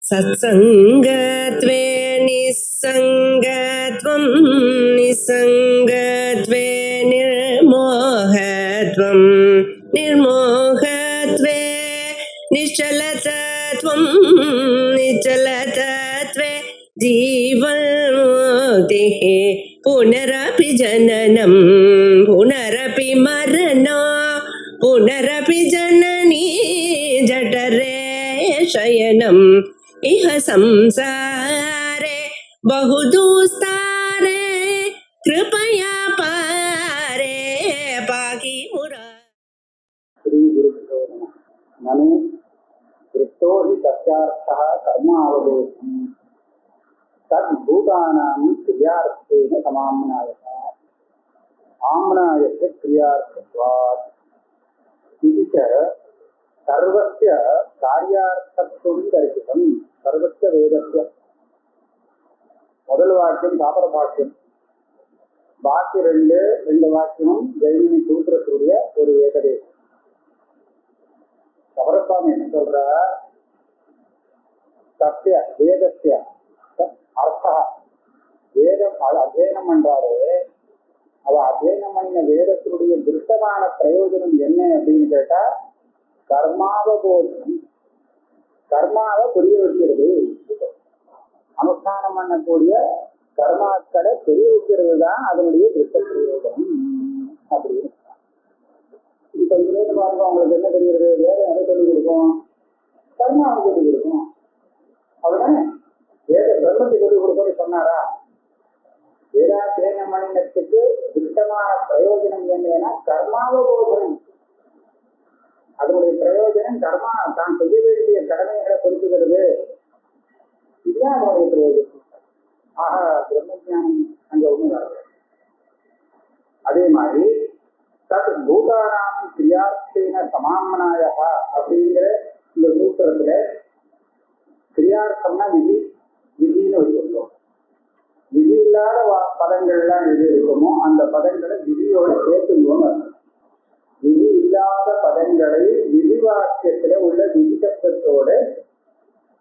सत्सङ्गत्वे निस्सङ्गत्वं निस्सङ्गत्वे निर्मोहत्वं निर्मोहत्वे निश्चलतत्वं निश्चलतत्वे जीवन्मुक्तिः पुनरपि जननं पुनरपि मरणं पुनरपि जननी जठरे शयनम् इह संसारे बहुदुस्तारे कृपया पारे पाहि मुरारे। श्री गुरुभ्यो नमः। ननु दृष्टो हि तस्यार्थः कर्मावबोधम् तद्भूतानां क्रियार्थेन समाम्नायः आम्नायस्य क्रियार्थत्वात् इति च सर्वस्य कार्यार्थत्वं दर्शितं सर्वस्य वेदस्य முதல் வாக்கியம் தாபர வாக்கியம், பாக்கி ரெண்டு வாக்கியமும் ஜெயினி சூத்திரத்துடைய ஒரு ஏகதேசம். கபரஸ்வாமி என்ன சொல்ற, சத்திய வேதத்திய அர்த்தா, வேதம் அத்தியனம் பண்றாரு. அவ அத்தியனம் பண்ணின வேதத்தினுடைய திருஷ்டமான பிரயோஜனம் என்ன அப்படின்னு கேட்டா, கர்மாவபோதம், கர்மாவை புரிய வைக்கிறது. அனுஷ்டானம் பண்ணக்கூடிய கர்மாக்களை புரிய வைக்கிறது தான் அதனுடைய திருஷ்ட பிரயோஜனம் அப்படின்னு. இப்ப இதுலேருந்து பாருங்க, அவங்களுக்கு என்ன தெரிகிறது, வேதம் எதை சொல்லிக் கொடுக்கும், கர்மாவை சொல்லிக் கொடுக்கும். அவ்வளவுதானே. வேத பிரம்மத்தை சொல்லிக் கொடுக்கணும்னு சொன்னாரா? வேதாத்தியனம் பண்ணினத்துக்கு திருஷ்டமான பிரயோஜனம் என்னன்னா கர்மாவபோதனம். அதனுடைய பிரயோஜனம் கர்மா தான் செய்ய வேண்டிய கடமைகளை குறிப்பிடுகிறது. இதுதான் அதனுடைய பிரயோஜனம். ஆக பிரம்மஜானம் அங்க ஒண்ணு வருது. அதே மாதிரி தத் பூதானாம் கிரியார்த்தேன சமாமனாயா அப்படிங்கிற இந்த சூத்திரத்துல கிரியார்த்தம்னா விதி, விதின்னு வச்சுருக்கோம். விதி இல்லாத பதங்கள்லாம் எது இருக்குமோ அந்த பதங்களை விதியோட சேர்த்துங்கோன்னு அர்த்தம். விதி இல்லாத பதங்களை விதி வாக்கியத்துல உள்ள விதி சப்தத்தோட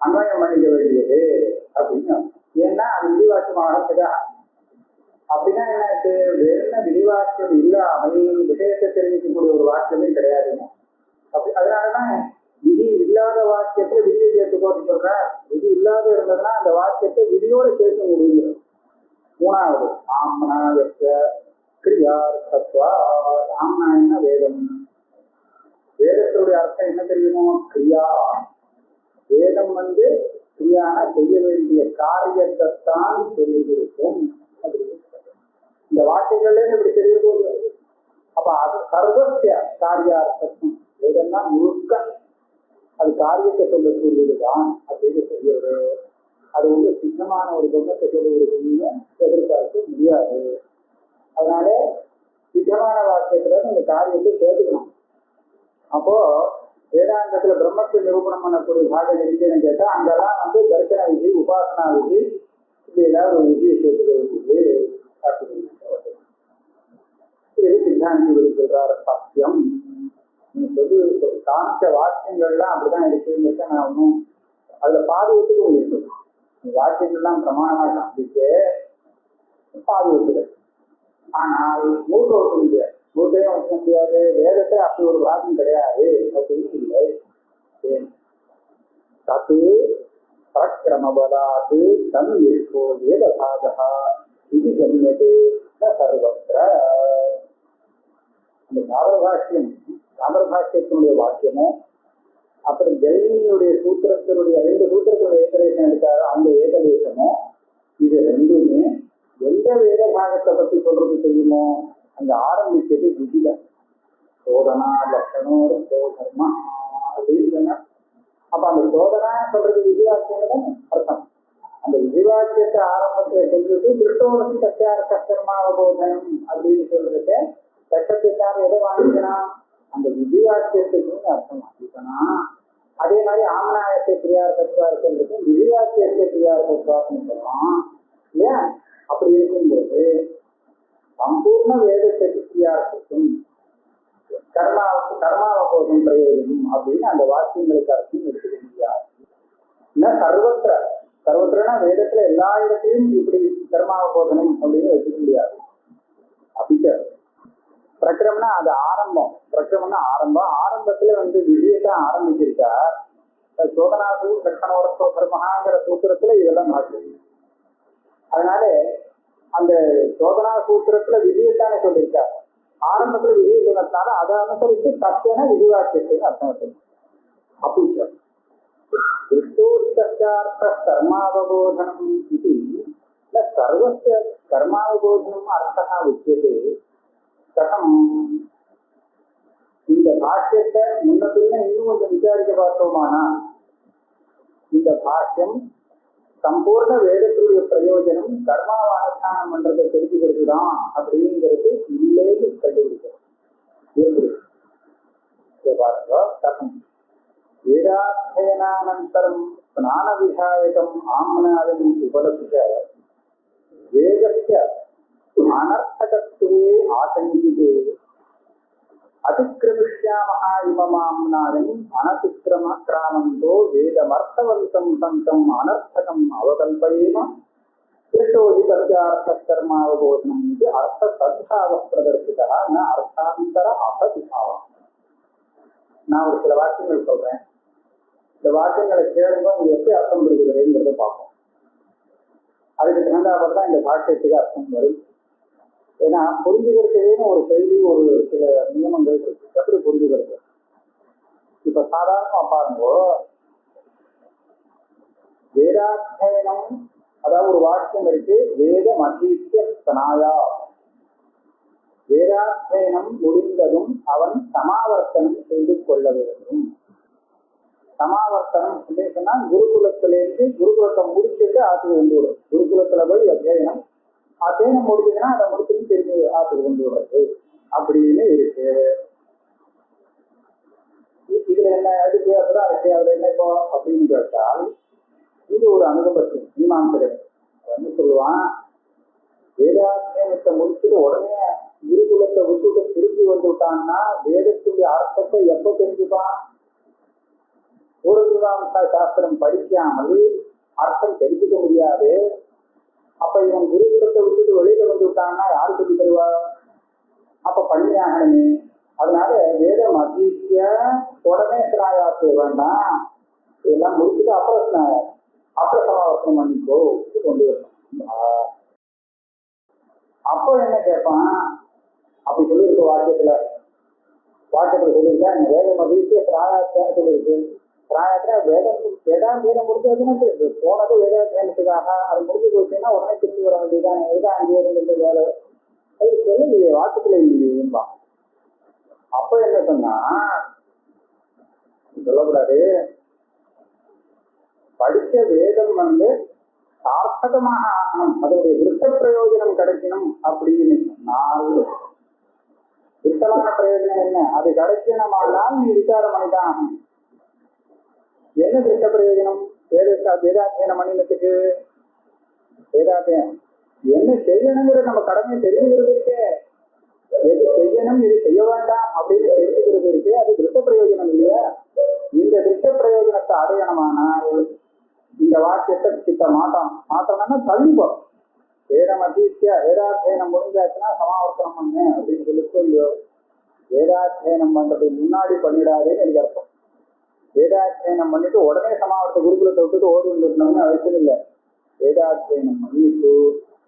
அன்வயம் பண்ணிக்க வேண்டியது அப்படின்னு. ஏன்னா அது விதிவாக்கியமாகறதுக்கா. அப்படின்னா என்ன, வேற விதிவாக்கியம் இல்லாமல் விஷயத்தை தெரிவிக்கக்கூடிய ஒரு வாக்கியமே கிடையாதுங்க. அப்படி அதனாலதான் விதி இல்லாத வாக்கியத்தை விதியை சேர்த்துக்கோன்னு சொல்ற. விதி இல்லாத இருந்ததுன்னா அந்த வாக்கியத்தை விதியோட சேர்த்து முடியும். மூணாவது ஆம்னாயத்த கிரியார்த்தத்வா. ஆம்னாயன்னா வேதம். வேதத்தினுடைய அர்த்தம் என்ன தெரியுமோ, கிரியா. வேதம் கிரியான செய்ய வேண்டிய காரியத்தை தான் தெரிந்திருக்கும். இந்த வார்த்தைகள்ல இப்படி தெரியுது. அப்ப அது சர்வசிய காரியார்த்தம். வேதம்னா முழுக்க அது காரியத்தை சொல்லக்கூடியதுதான் அப்படின்னு தெரியுது. அது சின்னமான ஒரு பொண்ணத்தை சொல்லுவதுன்னு எதிர்பார்க்க முடியாது. அதனால சித்தமான வாக்கியத்துல இந்த காரியத்தை சேர்த்துக்கணும். அப்போ வேதாந்தத்துல பிரம்மத்தை நிரூபணம் பண்ணக்கூடிய பாடம் இருக்குன்னு கேட்டா அங்கெல்லாம் தரிசன விதி, உபாசனா விதி, இது ஏதாவது ஒரு விதியை சேர்த்துக்க வேண்டியது அப்படின்னு. இது சித்தாந்தி சொல்றாரு சத்தியம். நீ சொல்லி காமிச்ச வாக்கியங்கள்லாம் அப்படிதான் இருக்குன்னு நான் ஒன்றும் அதுல பாதுகாத்துக்க முடியும். வாக்கியங்கள்லாம் பிரமாணமா காமிச்சு பாதுகாத்துக்க, ஆனால் மூட்டை வைக்க முடியாது. மூட்டையும் வைக்க முடியாது. வேதத்தை அப்படி ஒரு பாகம் கிடையாது அப்படின்னு இல்லை. தத்து பரக்கிரமபலாது தன் இருக்கோ வேதபாகா இது கண்ணியது சர்வத்திர. அந்த தாமிரபாஷ்யத்தினுடைய வாக்கியமும் அப்புறம் ஜெயினியுடைய சூத்திரத்தினுடைய ரெண்டு சூத்திரத்தினுடைய ஏகதேசம் எடுத்தாரோ அந்த ஏகதேசமும், இது ரெண்டுமே எந்த வேத பாகத்தை பத்தி சொல்றது தெரியுமோ, அங்க ஆரம்பிச்சது விதில. சோதனா லட்சணோர் சோதர்மா அப்படின்னு சொன்னா, அப்ப அந்த சோதனா சொல்றது விதிவாக்கியம் தான் அர்த்தம். அந்த விதிவாக்கியத்தை ஆரம்பத்தை சொல்லிட்டு திருட்டோரசி கத்தியார கர்மாவபோதனம் அப்படின்னு சொல்றதுக்கு சட்டத்திற்காக எதை வாங்கிக்கலாம், அந்த விதிவாக்கியத்துக்கு அர்த்தம் வாங்கிக்கலாம். அதே மாதிரி ஆமநாயத்தை கிரியார்த்தத்துவா இருக்கிறதுக்கு விதிவாக்கியத்தை கிரியார்த்தத்துவான்னு சொல்லலாம் இல்லையா? அப்படி இருக்கும்போது சம்பூர்ண வேதத்தை கிரியார்த்தத்தும் கர்மாவபோதம் பிரயோஜனம் அப்படின்னு அந்த வாக்கியங்களுக்கு அர்த்தம் எடுத்துக்க முடியாது. சர்வத்திர சர்வத்திரனா வேதத்துல எல்லா இடத்திலையும் இப்படி கர்மாவபோதனம் அப்படின்னு வச்சுக்க முடியாது. அப்படிச்ச பிரக்கிரமம்னா அது ஆரம்பம். பிரக்கிரமம்னா ஆரம்பம். ஆரம்பத்துல விதியத்தான் ஆரம்பிச்சிருக்கா. சோதனாசு லட்சணவர்த்தோ கர்மஹாங்கிற சூத்திரத்துல இதெல்லாம் மாற்று. அதனால அந்த சோதனா சூத்திரத்துல விதியத்தானே சொல்லியிருக்காரு. ஆரம்பத்துல விதியை சொன்னதுனால அதை அனுசரித்து தத்தன விதிவாக்கியத்துக்கு அர்த்தம் வச்சிருக்கு. அப்படிச்ச கர்மாவபோதனம் இது சர்வஸ்ய கர்மாவபோதனம் அர்த்தா உச்சியதே. கதம் இந்த பாஷ்யத்தை முன்ன பின்ன இன்னும் கொஞ்சம் விசாரிக்க பார்த்தோமானா இந்த பாஷ்யம் சம்பூர்ண வேதத்துடைய பிரயோஜனம் கர்மாவை அனுஷ்டானம் பண்றதை தெரிஞ்சுக்கிறது தான் அப்படிங்கிறது இல்லைன்னு கண்டுபிடிக்கிறோம். கதம் வேதாத்தியனானந்தரம் ஸ்நான விதாயகம் ஆம்னாயம் உபலப்ய வேதஸ்ய அனர்த்தகத்துவே ஆசங்கிதே அதிக்கிரமிஷ்யாமஹ இமமாம்னாயம் அனதிக்கிரமக்ராமந்தோ வேதமர்த்தவந்தம் சந்தம் அனர்த்தகம் அவகல்பயேம திருஷ்டோதி தஸ்யார்த்த கர்மாவபோதனம் இது அர்த்த சத்பாவ பிரதர்சிதா ந அர்த்தாந்தர அசத்பாவம். நான் ஒரு சில வாக்கியங்கள் சொல்றேன். இந்த வாக்கியங்களை கேளுங்க, நீங்க எப்படி அர்த்தம் புரிகிறதுங்கிறத பார்ப்போம். அதுக்கு தகுந்தாப்ப தான் இந்த பாஷ்யத்துக்கு அர்த்தம் வரும். ஏன்னா புரிஞ்சுக்கிறதுக்குன்னு ஒரு செய்தி, ஒரு சில நியமங்கள் இருக்கு. எப்படி புரிஞ்சுக்கிறது? இப்ப சாதாரணமா பாருங்க, வேதாத்தியனம் அதாவது ஒரு வாக்கியம் இருக்கு, வேத மதீத்திய ஸ்தனாயா. வேதாத்தியனம் முடிந்ததும் அவன் சமாவர்த்தனம் செய்து கொள்ள வேண்டும். சமாவர்த்தனம் அப்படின்னு சொன்னா குருகுலத்திலேருந்து குருகுலத்தை முடிச்சுட்டு ஆற்றுக்கு கொண்டு விடும். குருகுலத்துல போய் அத்தியனம் அத்தியனம் முடிஞ்சதுன்னா அதை முடிச்சுட்டு திரும்பி ஆற்றுக்கு கொண்டு விடுறது அப்படின்னு இருக்கு. இதுல என்ன அதுக்கு அப்படிதான் இருக்கு. அதுல என்ன இப்போ அப்படின்னு கேட்டால் இது ஒரு அனுபவத்து மீமாசகர் என்ன சொல்லுவான், வேதாத்தியனத்தை முடிச்சுட்டு உடனே குருகுலத்தை விட்டுட்டு திரும்பி வந்து விட்டான்னா வேதத்துடைய அர்த்தத்தை எப்ப தெரிஞ்சுப்பான்? ஒரு மீமாசா சாஸ்திரம் படிக்காமல் அர்த்தம் தெரிஞ்சுக்க முடியாது. அப்ப இவன் குருகுலத்தை விட்டுட்டு வெளியில வந்து விட்டான்னா யாரு சொல்லி தருவா? அப்ப பண்ணியாகணுமே. அதனால வேதம் அதிக உடனே ஸ்நாயாத்து வேண்டாம், இதெல்லாம் முடிச்சுட்டு அப்புறம் சமாவர்த்தனம் பண்ணிக்கோ கொண்டு வரணும். அப்போ என்ன கேட்பான்? அப்படி சொல்லியிருக்கு வாக்கியத்துல சொல்லியிருக்கா. வேதம் அதிக ஸ்நாயாத்தான்னு சொல்லியிருக்கு. ஸ்நாயத்துல வேதாத்தியனம் முடிஞ்சதுன்னா போனது வேதாத்தியனத்துக்காக அது முடிஞ்சு போச்சுன்னா உடனே திரும்பி வர வேண்டியதான். எதுதான் அங்கே இருந்துட்டு வேலை அது சொல்லலையே, வாக்குல இல்லையேம்பா. அப்ப என்ன சொன்னா சொல்லக்கூடாது, படிச்ச வேதம் சார்த்தகமாக ஆகணும், அதோடைய விருத்த பிரயோஜனம் கிடைக்கணும் அப்படின்னு சொன்னால் விருத்தமான பிரயோஜனம் என்ன? அது கிடைக்கணுமானால் நீ விசாரம் பண்ணிதான் ஆகணும். என்ன விருத்த பிரயோஜனம்? வேதாத்தியனம் பண்ணினத்துக்கு வேதாத்தியனம் என்ன செய்யணுங்கிறது நம்ம கடமையை தெரிஞ்சுக்கிறது இருக்கே. எது செய்யணும் எது செய்ய வேண்டாம் அப்படின்னு தெரிஞ்சுக்கிறது இருக்கு. அது திருத்த பிரயோஜனம் இல்லையா? இந்த திருத்த பிரயோஜனத்தை அடையணுமானால் இந்த வாக்கியத்தை சித்த மாட்டோம்னா தள்ளிப்போம். வேதம் அதித்திய வேதாத்தியனம் முடிஞ்சாச்சுன்னா சமாவர்த்தனம் பண்ணு அப்படின்னு சொல்லி சொல்லியோ. வேதாத்தியனம் பண்றது முன்னாடி பண்ணிடாதேன்னு எனக்கு அர்த்தம். வேதாத்தியனம் பண்ணிட்டு உடனே சமாவர்த்த குருகுலத்தை விட்டுட்டு ஓடி வந்துடணும்னு அவசியம் இல்லை. வேதாத்தியனம் பண்ணிட்டு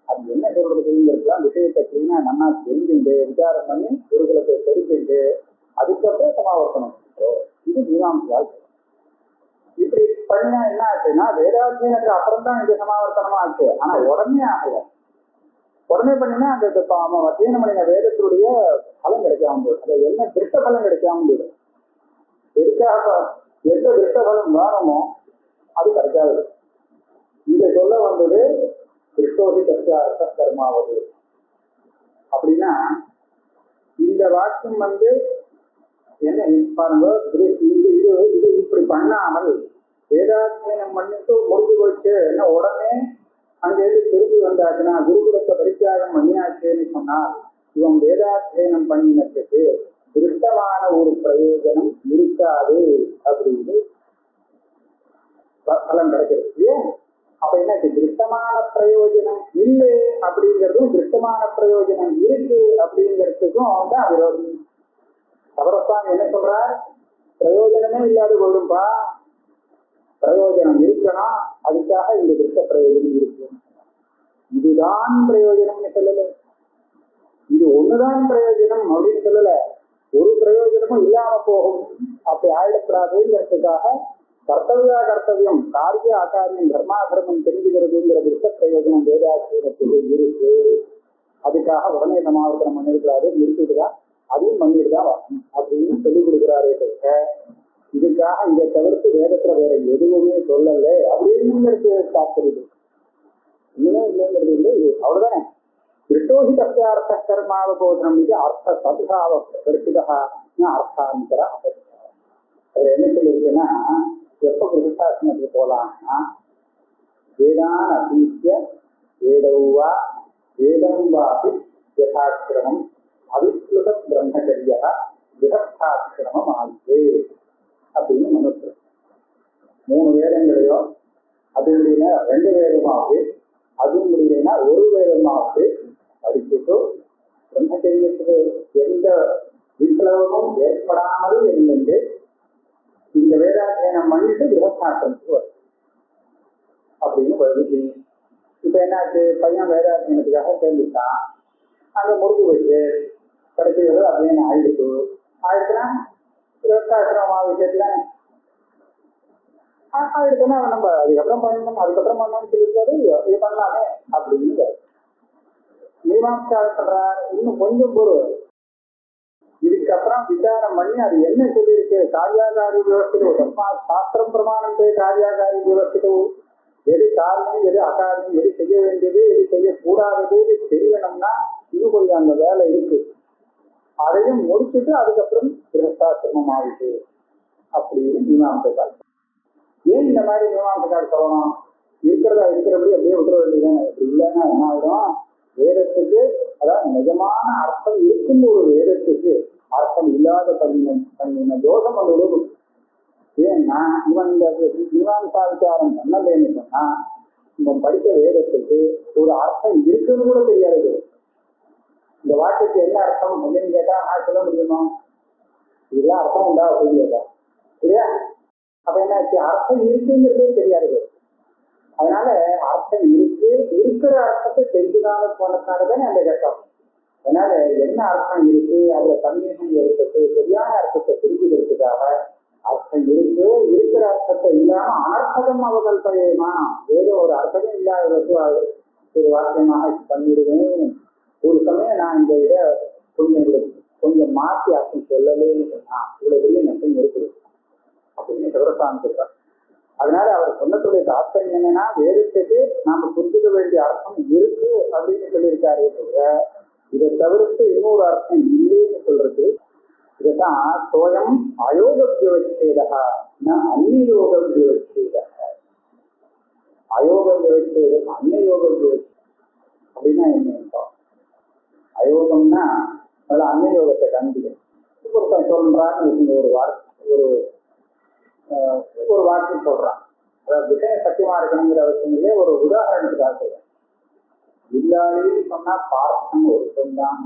அது என்ன சொல்றதுங்கிறதுலாம் விஷயத்தை கிளீனா நல்லா தெரிஞ்சுட்டு விசாரம் பண்ணி குருகுலத்தை தெரிஞ்சுட்டு அதுக்கப்புறம் சமாவர்த்தனம். இது மீமாம்சையால். இப்படி பண்ணினா என்ன ஆச்சுன்னா வேதாத்தியனத்துக்கு அப்புறம் தான் இந்த சமாவர்த்தனமா ஆச்சு. ஆனா உடனே ஆகல. உடனே பண்ணினா அந்த அத்தியனம் பண்ணின வேதத்துடைய பலன் கிடைக்காம போயிடும். அது என்ன திருஷ்ட பலன் கிடைக்காம போயிடும். எந்த திருஷ்ட பலன் வேணுமோ அது கிடைக்காது. இதை சொல்ல வந்தது கிருஷ்ணோதி தஸ்யார்த்த கர்மாவது. அப்படின்னா இந்த வாக்கியம் என்ன பாருங்க, இது இப்படி பண்ணாமல் வேதாத்தியனம் பண்ணிட்டு முடிஞ்சு போச்சு என்ன உடனே அங்கிருந்து திரும்பி வந்தாச்சுன்னா குருகுலத்தை பரித்தியாகம் பண்ணியாச்சேன்னு சொன்னால் இவன் வேதாத்தியனம் பண்ணினத்துக்கு திருஷ்டமான ஒரு பிரயோஜனம் இருக்காது அப்படின்னு பலன் கிடைக்கிறது இல்லையா? அப்ப என்னாச்சு, திருஷ்டமான பிரயோஜனம் இல்லை அப்படிங்கிறதும் திருஷ்டமான பிரயோஜனம் இருக்கு அப்படிங்கிறதுக்கும் தான் விரோதம். சபரஸ்வாமி என்ன சொல்றார், பிரயோஜனமே இல்லாத போயிடும்பா, பிரயோஜனம் இருக்கணும், அதுக்காக இந்த திருஷ்ட பிரயோஜனம் இருக்கு. இதுதான் பிரயோஜனம்னு சொல்லல, இது ஒண்ணுதான் பிரயோஜனம் அப்படின்னு சொல்லல, ஒரு பிரயோஜனமும் இல்லாம போகும் அப்படி ஆயிடக்கூடாதுங்கிறதுக்காக கர்த்தவியம் காரிய ஆகாரியம் தர்மாதர்மம் தெரிஞ்சுக்கிறதுங்கிற திருஷ்ட பிரயோஜனம் வேதாசிரியத்தில் இருக்கு. அதுக்காக உடனே சமாவர்த்தனம் பண்ணிருக்கிறாரு, நிறுத்திட்டுதான் அதையும் பண்ணிட்டுதான் வரணும் அப்படின்னு சொல்லிக் கொடுக்குறாரே தவிர இதுக்காக இதை தவிர்த்து வேதத்துல வேற எதுவுமே சொல்லல அப்படிங்கிறது தாக்குறது இன்னும் இல்லைங்கிறது இல்லை. அவ்வளவுதானே. திருட்டோஹி தஸ்யார்த்த கர்மாவபோதனம் இது அர்த்த சதுகாவ பிரசிதா அர்த்தாந்தர அவர் என்ன சொல்லியிருக்குன்னா, எப்ப கிருஷ்ணாசனத்துக்கு போலாம்னா வேதான் அதீத்ய வேதௌவா வேதம் வாபி யதாக்கிரமம் அவிஸ்லுத பிரம்மச்சரிய விதத்தாக்கிரமம் ஆகுது அப்படின்னு மனுஷன் 3 வேதங்களையோ அது முடியல 2 வேதமாவது அது முடியலைன்னா 1 வேதமாவது படிச்சுட்டு பிரம்மச்சரியத்துக்கு எந்த விப்ளவமும் ஏற்படாமல் இருந்து இந்த வேதாத்தியனம் பண்ணிட்டு விவசாயத்துக்கு வரும் அப்படின்னு வருது. இப்ப என்னாச்சு, பையன் வேதாத்தியனத்துக்காக சேர்ந்துட்டான், அங்க முடிஞ்சு போச்சு, கடைசிகள் அப்படின்னு ஆயிடுச்சுன்னா விவசாயமா விஷயத்துல ஆயிடுச்சுன்னா நம்ம அதுக்கப்புறம் பண்ணணும்னு சொல்லியிருக்காரு, இது பண்ணலாமே அப்படின்னு மீமாம்சா சொல்றார். இன்னும் கொஞ்சம் பொருள், இதுக்கப்புறம் விசாரம் பண்ணி அது என்ன சொல்லியிருக்கு, காரியாகாரி விவஸ்திதம் சாஸ்திரம் பிரமாணம் காரியாகாரி விவஸ்திதம், எது காரியம் எது அகாரியம், எது செய்ய வேண்டியது எது செய்யக்கூடாதது தெரியணும்னா இன்னும் கொஞ்சம் அந்த வேலை இருக்கு. அதையும் முடிச்சுட்டு அதுக்கப்புறம் கிரகஸ்தாசிரமம் ஆகுது அப்படின்னு மீமாம்சக்கால். ஏன் இந்த மாதிரி மீமாம்சக்கால் சொல்லணும், இருக்கிறபடி அப்படியே விட்டுற வேண்டியதானே. அப்படி இல்லைன்னா என்ன ஆயிடும், வேதத்துக்கு அதாவது நிஜமான அர்த்தம் இருக்கும் ஒரு வேதத்துக்கு அர்த்தம் இல்லாத பண்ணின தோஷம் அது உதவும். ஏன்னா இவன் இந்த மீமாம்சா விசாரம் பண்ணலேன்னு சொன்னா இவன் படித்த வேதத்துக்கு ஒரு அர்த்தம் இருக்குன்னு கூட தெரியாது. இந்த வார்த்தைக்கு என்ன அர்த்தம் அப்படின்னு கேட்டா நான் சொல்ல முடியுமா, இதெல்லாம் அர்த்தம் உண்டா அப்படின்னு கேட்டா இல்லையா? அப்ப என்னாச்சு, அர்த்தம் இருக்குங்கிறதே தெரியாது. அதனால அர்த்தம் இருக்கிற அர்த்தத்தை தெரிஞ்சுதான போனதுனாலதானே அந்த கட்டம். அதனால என்ன அர்த்தம் இருக்கு அதுல சந்தேகம் ஏற்பட்டு சரியான அர்த்தத்தை புரிஞ்சுக்கிறதுக்காக அர்த்தம் இருக்கிற அர்த்தத்தை இல்லாம அனர்த்தம் அவர்கள் பழையமா வேற ஒரு அர்த்தமும் இல்லாத ஒரு வாக்கியமாக பண்ணிடுவேன். ஒரு சமயம் நான் இந்த இதை கொஞ்சம் மாற்றி அர்த்தம் சொல்லலேன்னு சொன்னா இவ்வளவு பெரிய நஷ்டம் இருக்குது அப்படின்னு சிவரசாமி சொல்றார். அதனால அவர் சொன்னதுடைய தாத்பரியம் என்னன்னா, வேதத்துக்கு நாம புரிஞ்சுக்க வேண்டிய அர்த்தம் இருக்கு அப்படின்னு சொல்லியிருக்காரே தவிர இதை தவிர்த்து இன்னொரு அர்த்தம் இல்லைன்னு சொல்றது. இதுதான் சோயம் அயோக விவச்சேதா அந்நியோக விவச்சேதா. அயோக விவச்சேதம் அந்நியோக விவச்சேதம் அப்படின்னா என்ன அர்த்தம்? அயோகம்னா அதுல அந்நியோகத்தை காண்பிக்கும். ஒருத்தன் சொல்றான்னு ஒரு வார்த்தை சொல்றான், அதாவது விஷயம் சத்தியமா இருக்கணுங்கிற அவசியம் இல்லையே. ஒரு உதாரணத்துக்காக சொல்றேன். இல்லாளின்னு சொன்னா பார்த்தன் ஒருத்தன் தான்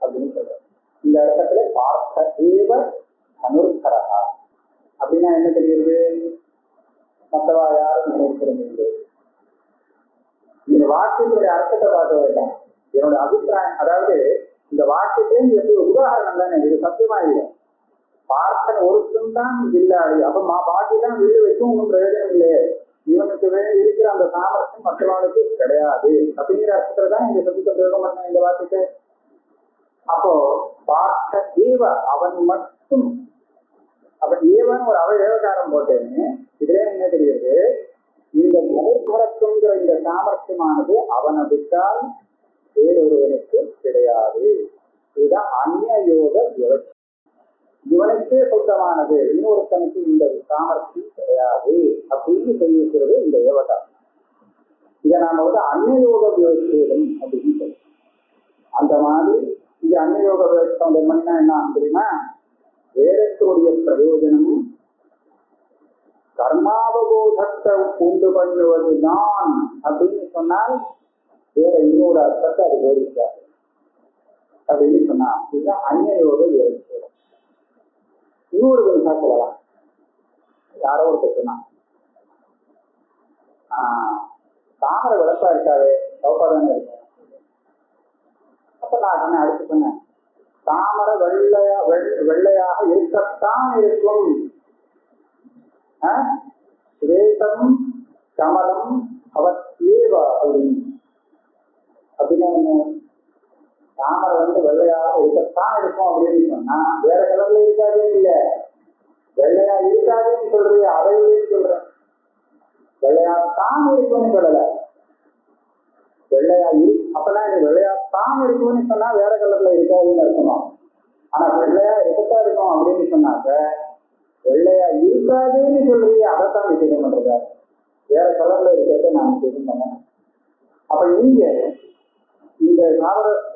அப்படின்னு சொல்றேன். இந்த இடத்துல பார்த்த ஏவ அனுர்கரா அப்படின்னா என்ன தெரியுது, மற்றவா யாரும் நினைக்கிறது. இந்த வாக்கியத்துடைய அர்த்தத்தை பார்க்க வேண்டாம், என்னோட அபிப்பிராயம். அதாவது இந்த வாக்கியத்திலே எப்படி உதாரணம் தானே, இது சத்தியமா இல்லை. பார்த்தன் ஒருத்தன் தான் வில்லாளி, அப்ப பாக்கியெல்லாம் வில்லு வச்சும் ஒன்றும் பிரயோஜனம் இல்லையே, இவனுக்கு இருக்கிற அந்த சாமர்த்தியம் மற்றவனுக்கு கிடையாது அப்படிங்கிற அர்த்தத்துல தான் இந்த சத்தியத்தை பிரயோகம் பண்ண இந்த வாக்கியத்தை. அப்போ பார்த்த ஏவ அவன் மட்டும், அவன் ஏவன் ஒரு ஏவகாரம் போட்டேன்னு இதுல என்ன தெரியுது, இந்த முகத்துவங்கிற இந்த சாமர்த்தியமானது அவனை விட்டால் வேறொருவனுக்கு கிடையாது. இதுதான் அந்நியோக விவசாயம். இவனுக்கே சொந்தமானது, இன்னொருத்தனுக்கு இந்த சாமர்த்தியம் கிடையாது அப்படின்னு சொல்லியிருக்கிறது இந்த ஏவகாரம். இதை நாம அந்நியோக விவசாயம் அப்படின்னு சொல்றோம். அந்த மாதிரி இது அந்நியோக விவசாயம் பண்ணினா என்ன தெரியுமா, வேதத்தினுடைய பிரயோஜனமும் கர்மாவபோதத்தை உண்டு பண்ணுவது நான் அப்படின்னு சொன்னால் வேற இன்னொரு அர்த்தத்தை அது போதிக்காது அப்படின்னு சொன்னா இதுதான் அந்நியோட விவரிச்சு. இன்னொரு விதமா சொல்லலாம். யாரோ ஒரு சொன்னா தாமரை விளப்பா இருக்காது சௌப்பா தானே இருக்கும். அப்ப நான் சொன்னேன், அடுத்து சொன்னேன், தாமரை வெள்ளையாக இருக்கத்தான் இருக்கும். சுரேசம் கமலம் அவசியேவ அப்படின்னு அப்படின்னு தாமரை வெள்ளையாக இருக்கத்தான் இருக்கும் அப்படின்னு சொன்னா வேற கலர்ல இருக்காதே இல்ல, வெள்ளையா இருக்காதுன்னு சொல்றீங்க, அவையிலேன்னு சொல்றேன். வெள்ளையாத்தான் இருக்கும்னு சொல்லல, வெள்ளையா அப்பெல்லாம் இது வெள்ளையாத்தான் இருக்கும்னு சொன்னா வேற கலர்ல இருக்காதுன்னு இருக்கணும். ஆனா வெள்ளையா இருக்கத்தான் இருக்கும் அப்படின்னு சொன்னாக்க வெள்ளையா இருக்காதுன்னு சொல்றீங்க, அதைத்தான் நிச்சயம் பண்றத, வேற கலர்ல இருக்கிறத நான் நிச்சயம் பண்ணேன். அப்ப இங்க இந்த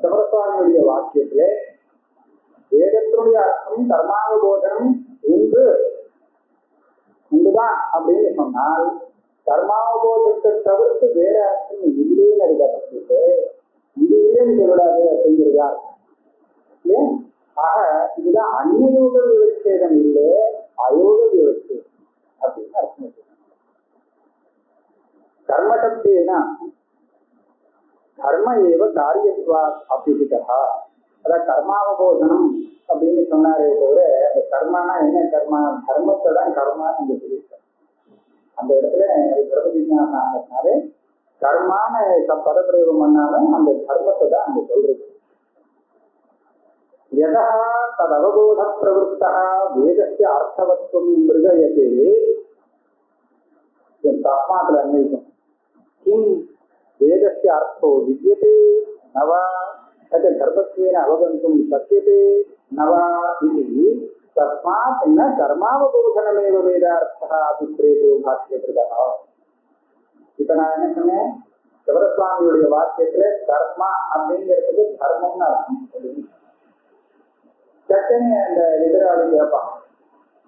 சபரசுவாமியுடைய வாக்கியத்திலே வேதத்தினுடைய அர்த்தம் கர்மாவபோதனம் உண்டுதான் அப்படின்னு சொன்னால் கர்மாவபோதத்தை தவிர்த்து வேற அர்த்தம் இல்லைன்னு இருக்கப்பட்டு இது இல்லைன்னு சொல்லக்கூடாது அப்படிங்கிறதா. ஆக இதுதான் அந்நியோக விவச்சேதம் இல்லை, அயோக விவச்சேதம் அப்படின்னு அர்த்தம். கர்மசப்தேனா கர்ம ஏவ காரியத்வா அபிஹிதா. அதான் கர்மாவபோதனம் அப்படின்னு சொன்னாரே தவிர அந்த கர்மானா என்ன கர்மா, தர்மத்தை தான் கர்மான்னு அங்க சொல்லியிருக்காரு. அந்த இடத்துல பிரபதினாலே கர்மான பதப்பிரயோகம் பண்ணாலும் அந்த தர்மத்தை தான் அங்க சொல்றது. யதா தது அவபோத பிரவருத்தா வேதஸ்ய அர்த்தவத்துவம் மிருகயதே தஸ்மாத்ல அன்வைக்கும் கிம் வேதஸ்ய அர்த்தோ வித்யதே நவா தத் கர்மத்வேன அவகந்தும் சக்யதே நவா இதி தஸ்மாத் ந கர்மாவபோதனமேவ வேதார்த்தா அபிப்ரேதோ பாஷ்யகிருதா. இப்ப நான் என்ன சொன்னேன், சிவரசுவாமியுடைய வாக்கியத்துல கர்மா அப்படிங்கிறதுக்கு தர்மம்னு அர்த்தம். சட்டனே அந்த எதிராளி கேட்பான்,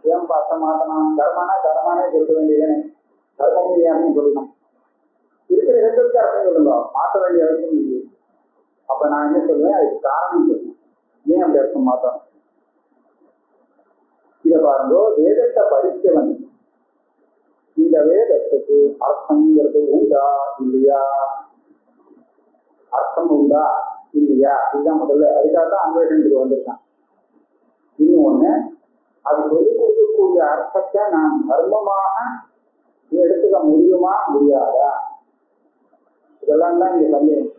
ஏன் பார்த்த மாத்தணும், கர்மானா கர்மானே சொல்ல வேண்டியதுன்னு தர்மம் ஏன்னு சொல்லணும். இருக்கிற இடத்துக்கு அர்த்தம் சொல்லுங்க, மாற்ற வேண்டிய அவசியம் இல்லை. அப்ப நான் என்ன சொல்லுவேன், அதுக்கு காரணம் சொல்லுவேன், ஏன் அப்படி அர்த்தம் மாத்தணும். இதை பாருங்க, வேதத்தை படித்தவன் இந்த வேதத்துக்கு அர்த்தம்ங்கிறது உண்டா இல்லையா, அர்த்தம் உண்டா இல்லையா, இதுதான் முதல்ல. அதுக்காகத்தான் அன்வேஷனுக்கு வந்திருக்கான். இன்னொன்னு, அது சொல்லிக் கொடுக்கக்கூடிய அர்த்தத்தை நான் தர்மமாக எடுத்துக்க முடியுமா முடியாதா, இதெல்லாம் தான் இங்க சந்தேகம்.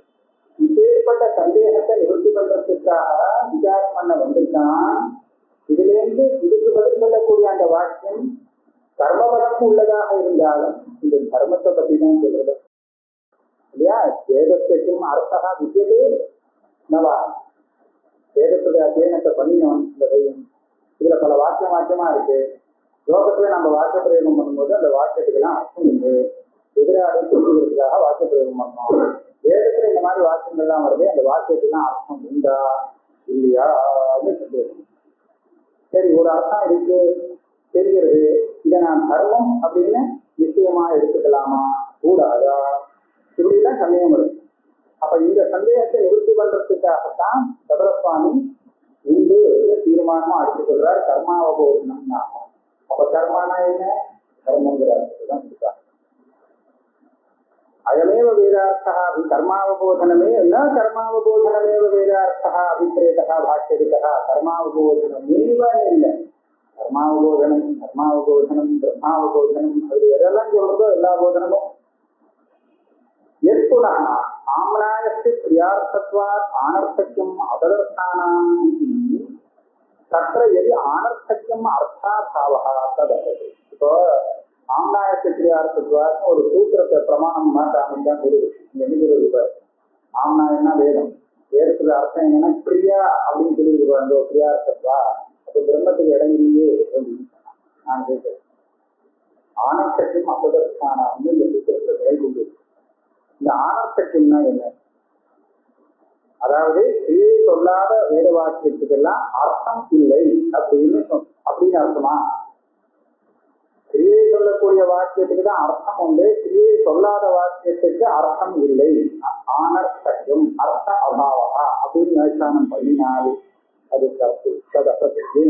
இப்பேற்பட்ட சந்தேகத்தை நிவர்த்தி பண்றதுக்காக விசாரம் பண்ண வந்திருக்கான். இதுல இருந்து இதுக்கு பதில் சொல்லக்கூடிய அந்த வாக்கியம் கர்மபலம் உள்ளதாக இருந்தாலும் இந்த தர்மத்தை பத்தி தான் சொல்றது இல்லையா. வேதத்துக்கும் அர்த்தா வித்தியதே நவா, வேதத்துடைய அத்தியனத்தை பண்ணினவன் இந்த பையன். இதுல பல வாக்கியமா இருக்கு. லோகத்துல நம்ம வாக்கிய பிரயோகம் பண்ணும்போது அந்த வாக்கியத்துக்கெல்லாம் அர்த்தம் உண்டு, எதிராளி சொல்லுவதற்காக வாக்கிய பிரயோகம் பண்ணோம். வேதத்துல இந்த மாதிரி வாக்கியங்கள்லாம் வருது, அந்த வாக்கியத்துக்கெல்லாம் அர்த்தம் உண்டா இல்லையா அப்படின்னு சொல்லிடுறோம். சரி, ஒரு அர்த்தம் இருக்கு தெரிகிறது, இதை நான் தர்மம் அப்படின்னு நிச்சயமா எடுத்துக்கலாமா கூடாதா, இப்படிலாம் சந்தேகம் வருது. அப்ப இந்த சந்தேகத்தை நிவர்த்தி பண்றதுக்காகத்தான் சபரசுவாமி உண்டு தீர்மானமா அடித்து சொல்றார் கர்மாவபோதனம். அப்ப கர்மானா என்ன, தர்மங்கிறார் தான் சொல்றார். அயமேவ வேதார்த்தா கர்மாவபோதனமே ந கர்மாவபோதனமேவ வேதார்த்தா அபிப்ரேதா பாஷ்யதிகா. கர்மாவபோதனமேவ இல்லை, கர்மாவபோதனம் கர்மாவபோதனம் பிரம்மாவபோதனம் அது எதெல்லாம் சொல்றதோ எல்லா போதனமும் எற்புனா ஆம்னாயஸ்ய கிரியார்த்தத்வாத் ஆனர்த்தக்யம் அதர்த்தானாம் இதி தத்ர எதி ஆனர்த்தக்யம் அர்த்தாபாவஹ ததஹதி. இப்போ ஆம்னாயஸ்ய கிரியார்த்தத்வாத்னு ஒரு சூத்திரத்தை பிரமாணம் மாட்டாமல் தான் சொல்லுது. என்ன ஆம்னாயம்னா வேதம், வேதத்துல அர்த்தம் என்னன்னா கிரியா அப்படின்னு சொல்லிட்டு பாருங்க, கிரியார்த்தத்வா. அப்ப பிரம்மத்துக்கு இடம் இல்லையே அப்படின்னு நான் கேட்கிறேன். ஆனர்த்தக்யம் அதர்த்தானாம்னு இந்த சூத்திரத்தை மேற்கொண்டு. இந்த ஆனர்த்தக்யம்னா என்ன, அதாவது கிரியை சொல்லாத வேத வாக்கியத்துக்கெல்லாம் அர்த்தம் இல்லை அப்படின்னு அர்த்தமா, கிரியை சொல்லக்கூடிய வாக்கியத்துக்கு தான் அர்த்தம் உண்டு, கிரியை சொல்லாத வாக்கியத்துக்கு அர்த்தம் இல்லை. ஆனர்த்தம் அர்த்த அபாவா அப்படின்னு வியாக்கியானம் பண்ணினால் அது தப்பு. ததசத்தியே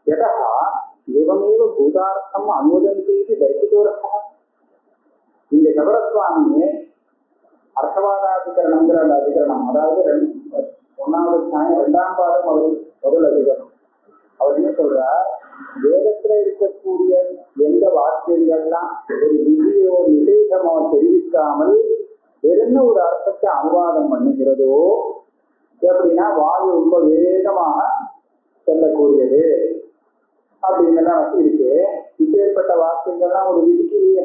யதா ஏவமேவ பூதார்த்தம் அனுவதந்தி தரிசிதோரஹ. இந்த கபரசுவாமியே அர்த்தவாதாதிகரணங்கிற அந்த அதிகரணம், அதாவது 2ஆம் பாடம் முதல் அதிகரணம். அவர் என்ன சொல்றார், வேதத்துல இருக்கக்கூடிய எந்த வாக்கியங்கள்லாம் ஒரு விதியோ விசேஷமோ தெரிவிக்காமல் வெறும் ஒரு அர்த்தத்தை அனுவாதம் பண்ணுகிறதோ, எப்படின்னா வாயு ரொம்ப வேகமாக செல்லக்கூடியது அப்படின்னெல்லாம் இருக்கு. இப்பேற்பட்ட வாக்கியங்கள்லாம் ஒரு விதிக்கு இல்லையே.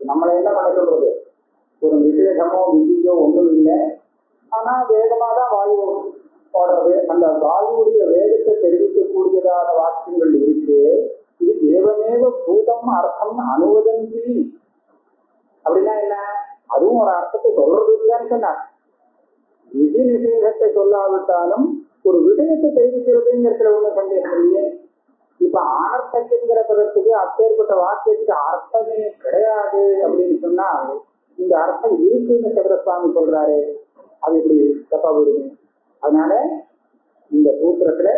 நம்மளை என்ன பண்ண சொல்றது, ஒரு விசேஷமோ விதியோ ஒன்றும் இல்லை, ஆனா வேகமா தான் வாயு ஓடுறது. அந்த வாயுடைய வேகத்தை தெரிவிக்கக்கூடியதான வாக்கியங்கள் இருக்கு. இது ஏவமேவ பூதம் அர்த்தம் அனுவதந்தி அப்படின்னா என்ன, அதுவும் ஒரு அர்த்தத்தை சொல்றது இல்லையான்னு சொன்னார். விதி நிஷேதத்தை சொல்லாவிட்டாலும் ஒரு விஷயத்தை தெரிவிக்கிறதுங்கிறதுல ஒண்ணு சந்தேகம் இல்லையே. இப்ப ஆனர்த்தங்கிற பதத்துக்கு அப்பேற்பட்ட வாக்கியத்துக்கு அர்த்தமே கிடையாது அப்படின்னு சொன்னா, இந்த அர்த்தம் இருக்குன்னு சந்திரசுவாமி சொல்றாரு, அது இப்படி தப்பா வருது. அதனால இந்த சூத்திரத்துல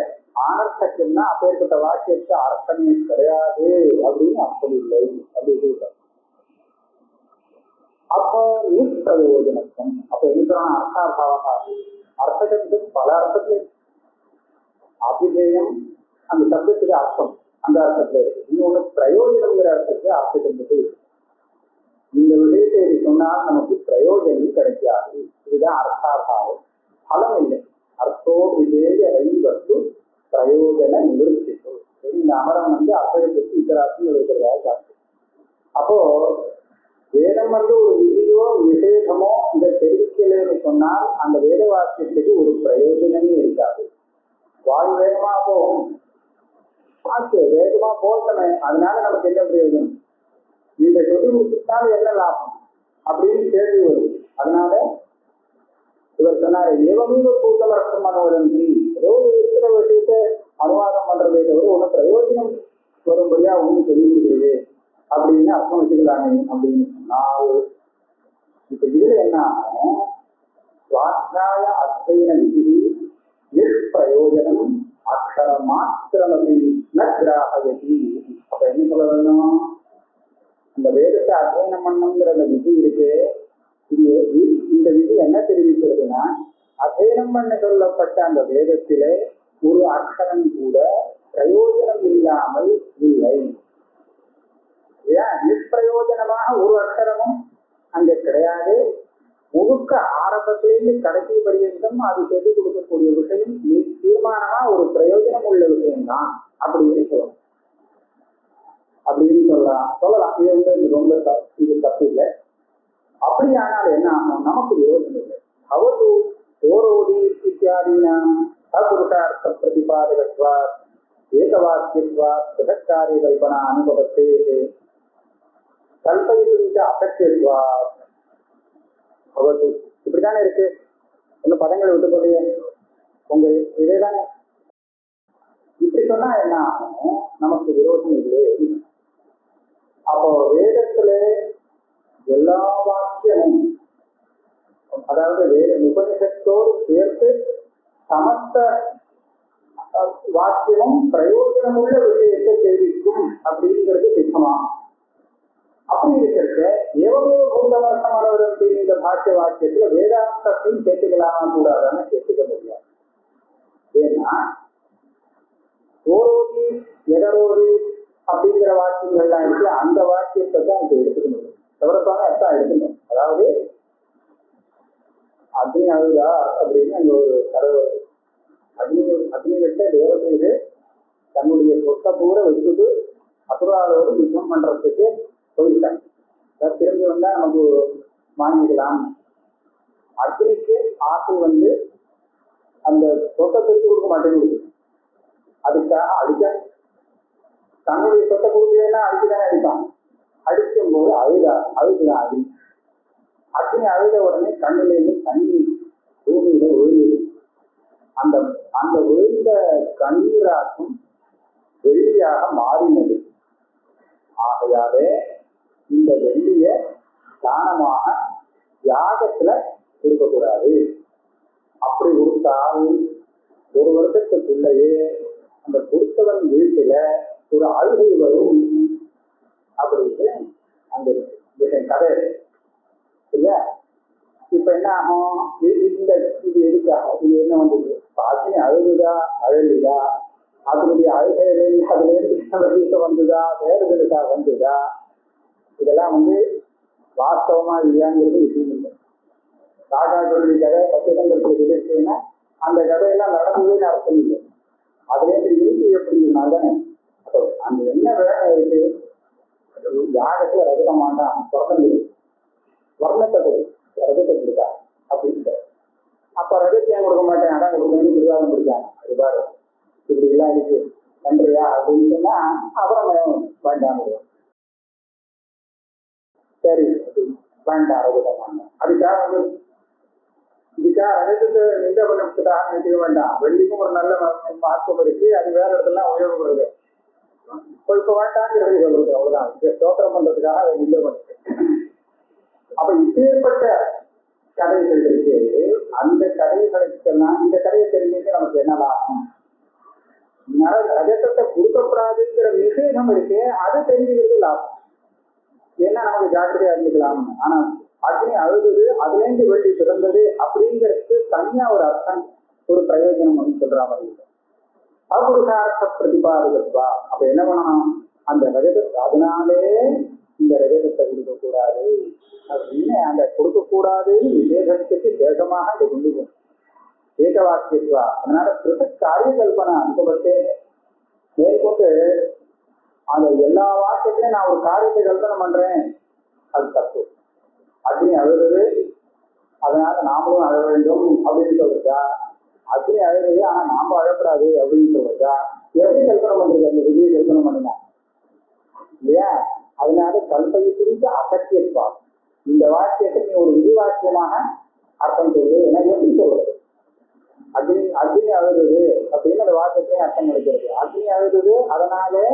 ஆனர்த்தம்னா அப்பேற்பட்ட வாக்கியத்துக்கு அர்த்தமே கிடையாது அப்படின்னு அர்த்தம் இல்லை அப்படின்னு சொல்றாரு. அப்போ நிஷ்பிரயோஜனத்துவம், அப்ப என்ன அர்த்தாபாவா, அர்த்தத்துக்கு பல அர்த்தத்துல அபிதேயம் அந்த சப்தத்துக்கு அர்த்தம் அந்த அர்த்தத்துல, இன்னொன்னு பிரயோஜனம்ங்கிற அர்த்தத்துல அர்த்தத்துக்கு இந்த விஷயத்தை சொன்னால் நமக்கு பிரயோஜனம் கிடைக்காது. இதுதான் அர்த்தாபாவம், பலம் இல்லை. அர்த்தோ விதேய வஸ்து பிரயோஜன நிவர்த்தி. இந்த அமரம் அர்த்தத்துக்கு இத்தராசி வைக்கிறதா சாப்பிட்டு. அப்போ வேதம் ஒரு விதியோ விசேஷமோ இதை தெரிவிக்கலன்னு சொன்னால் அந்த வேத வாக்கியத்துக்கு ஒரு பிரயோஜனமே இருக்காது. வாயு வேகமா போகும், வேகமா போட்டமே, அதனால நமக்கு என்ன பிரயோஜனம், இந்த சொல்லி முடிச்சுட்டால் என்ன லாபம் அப்படின்னு கேள்வி வருது. அதனால இவர் சொன்னாரு, ஏவமீவ கூட்டம் அர்த்தம் அனுவதந்தி, ஏதோ இருக்கிற விஷயத்தை அனுவாதம் பண்றதே தவிர ஒன்னும் பிரயோஜனம் வரும்படியா ஒண்ணு சொல்லி கொடுக்குறது அப்படின்னு அர்த்தம் வச்சுக்கலாமே அப்படின்னு சொன்னால், இப்ப இதுல என்ன ஆகும், சுவாத்தியாய அத்தியன விதி நிஷ்பிரயோஜனம் அக்ஷர மாத்திரமபி ந கிராஹயதி. அப்ப என்ன சொல்ல வேணும், இந்த வேதத்தை அத்தியனம் பண்ணுங்கிற அந்த விதி இருக்கு, இந்த விதி என்ன தெரிவிக்கிறதுனா, அத்தியனம் பண்ண சொல்லப்பட்ட அந்த வேதத்திலே ஒரு அக்ஷரம் கூட பிரயோஜனம் இல்லாமல் இல்லை. நிஷ்பிரயோஜனமாக ஒரு அக்ஷரமும் அங்க கிடையாது. முழுக்க ஆரம்பத்திலிருந்து கடைசி பரியந்தம் அது செய்து கொடுக்கக்கூடிய விஷயம் தீர்மானமா ஒரு பிரயோஜனம் உள்ள விஷயம்தான் அப்படின்னு சொல்லலாம். அப்படின்னு சொல்லலாம். இது ரொம்ப இது தப்பு இல்லை. அப்படியானால் என்ன ஆகும், நமக்கு விரோதம் இல்லை. அவது ஓரோதி இத்தியாதீனாம் அபுருஷார்த்த பிரதிபாதகத்வா ஏகவாக்கியத்வா பிரதக்காரிய கல்பனா அனுபவத்தே கல்பயிட்டு அசக்கியத்வா அவது. இப்படித்தானே இருக்கு, ஒன்னும் பதங்களை விட்டு போலையே, உங்க இதேதானே. இப்படி சொன்னா என்ன ஆகும், நமக்கு விரோதம் இல்லை. அப்போ வேதத்துல எல்லா வாக்கியமும், அதாவது வேத உபனிஷத்தோடு சேர்த்து சமஸ்த வாக்கியமும் பிரயோஜனமுள்ள விஷயத்தை தெரிவிக்கும் அப்படிங்கிறது சித்தமாகும். அப்படி இருக்கிறது ஏவமேவ பூதமர்த்தமானவர்களுக்கு இந்த பாஷ்ய வாக்கியத்துல வேதாந்தத்தையும் சேர்த்துக்கலாமா கூடாதான்னு சேர்த்துக்க முடியாது. ஏன்னா ஓரோதி எதரோதி அப்படிங்கிற வாக்கியங்கள்லாம் இருக்கு, அந்த வாக்கியத்தை தான் இப்ப எடுத்துக்க முடியும். தவிரத்தான அர்த்தம் எடுக்கணும். அதாவது அக்னி அழுதா அப்படின்னு அங்க ஒரு கடவுள் அக்னி விட்ட தேவதையில தன்னுடைய சொத்தை பூர வச்சுட்டு அசுராரோடு யுத்தம் பண்றதுக்கு போயிட்டாங்க. திரும்பி வந்தா நமக்கு வாங்கிக்கலாம். அக்னிக்கு ஆசை அந்த சொத்தை திருப்பி கொடுக்க மாட்டேங்குது. அதுக்காக அடிக்க, தன்னுடைய சொத்தை கொடுக்கலன்னா அடிக்கதானே அடிப்பான். அடிக்கும் போது அழுதுதான் அக்னி அழுத உடனே கண்ணில இருந்து தண்ணி பூமியில விழுந்தது. அந்த விழுந்த கண்ணீராக்கும் வெள்ளியாக மாறினது. ஆகையாலே இந்த வெள்ளிய தானமாக யாகத்துல கொடுக்கக்கூடாது. அப்படி கொடுத்தால் ஒரு வருஷத்துக்குள்ளேயே அந்த கொடுத்தவன் வீட்டுல ஒரு அழுகை வரும் அப்படின்னு அங்க கதை இல்லையா? இப்ப என்ன ஆகும்? இந்த இது எதுக்காக இது என்ன வந்தது? பாட்டி அழுகுதா அழலியா, அதனுடைய அழுகையிலிருந்து அதுல இருந்து வந்ததா வேறுதலுக்கா வந்ததா, இதெல்லாம் வாஸ்தவமா இல்லையாங்கிறது விஷயம் இல்லை. காக்காக்களுடைய கதை பத்திரங்களுக்கு எதிர்த்துன்னா அந்த கதையெல்லாம் நடந்ததுன்னு அர்த்தம் இல்லை. அதுல இருந்து இருக்கு எப்படின்னாங்க அப்போ அந்த என்ன வேலை இருக்கு? யாகத்துல ரஜத மாட்டான் தொடர்ந்து வர்ணத்தை ரஜத்தை கொடுத்தா அப்படின்ட்டு. அப்ப ரஜத்தை ஏன் கொடுக்க மாட்டேன்? அதான் கொடுக்கணும் பிடிவாதம் பிடிச்சாங்க. அது பாரு இப்படி எல்லாம் இருக்கு நன்றியா அப்படின்னு சொன்னா அப்புறம் வேண்டாம் சரி வேண்டாம் ரஜத்தை மாட்டேன். அதுக்காக இதுக்காக ரஜத்தை நிந்த பண்ணத்துக்காக நினைக்க வேண்டாம். வெள்ளிக்கும் ஒரு நல்ல மகத்துவம் இருக்கு. அது வேற இடத்துல உபயோகப்படுது. இப்ப வேண்டாங்கிறது சொல்றது அவ்வளவுதான். ஸ்தோத்திரம் பண்றதுக்காக அதை நிந்த பண்ணுது. அப்ப இப்பேற்பட்ட கதைகள் இருக்கு. அந்த கதைகளுக்கெல்லாம் இந்த கதையை தெரிஞ்சுட்டு நமக்கு என்ன லாபம்? ரஜத்தை கொடுக்கக்கூடாதுங்கிற நிஷேதம் இருக்கு, அது தெரிஞ்சுக்கிறது லாபம். ஏன்னா நமக்கு ஜாக்கிரதையா இருந்துக்கலாம். ஆனா அக்னி அழுகுது, அதுல இருந்து வெள்ளி பிறந்தது அப்படிங்கிறதுக்கு தனியா ஒரு அர்த்தம் ஒரு பிரயோஜனம் அப்படின்னு சொல்ற மாதிரி இருக்கு. அபுருஷார்த்த பிரதிபாதகத்வா. அப்ப என்ன பண்ணணும்? அந்த ரஜதத்தை அதனாலே இந்த ரஜதத்தை கொடுக்கக்கூடாது அப்படின்னு அந்த கொடுக்கக்கூடாதுன்னு நிஷேதத்துக்கு தேசமாக இதை கொண்டு போகும் ஏக வாக்கியத்துவா. அதனால பிறகு காரிய கல்பனா அனுபவத்தே மேற்கொண்டு அந்த எல்லா வாக்கியத்திலையும் நான் ஒரு காரியத்தை கல்பனை பண்றேன், அது தப்பு. அக்னி அழுது அதனால நாமளும் அழ வேண்டும் அப்படின்னு சொல்றதா, அக்னி அழுது ஆனா நாம அழக்கூடாது அப்படின்னு சொல்றதா, எப்படி கல்பனை பண்றது? அந்த விதியை கல்பனை பண்ணினா இல்லையா? அதனால கல்பனை குறித்து அசக்கியத்துவா. இந்த வாக்கியத்தை நீ ஒரு விதி வாக்கியமாக அர்த்தம் சொல்லு. ஏன்னா எப்படி சொல்றது? அக்னி அக்னி அழுது அப்படின்னு அந்த வாக்கியத்தையும் அர்த்தம் கிடைக்கிறது. அக்னி அழுது அதனாலே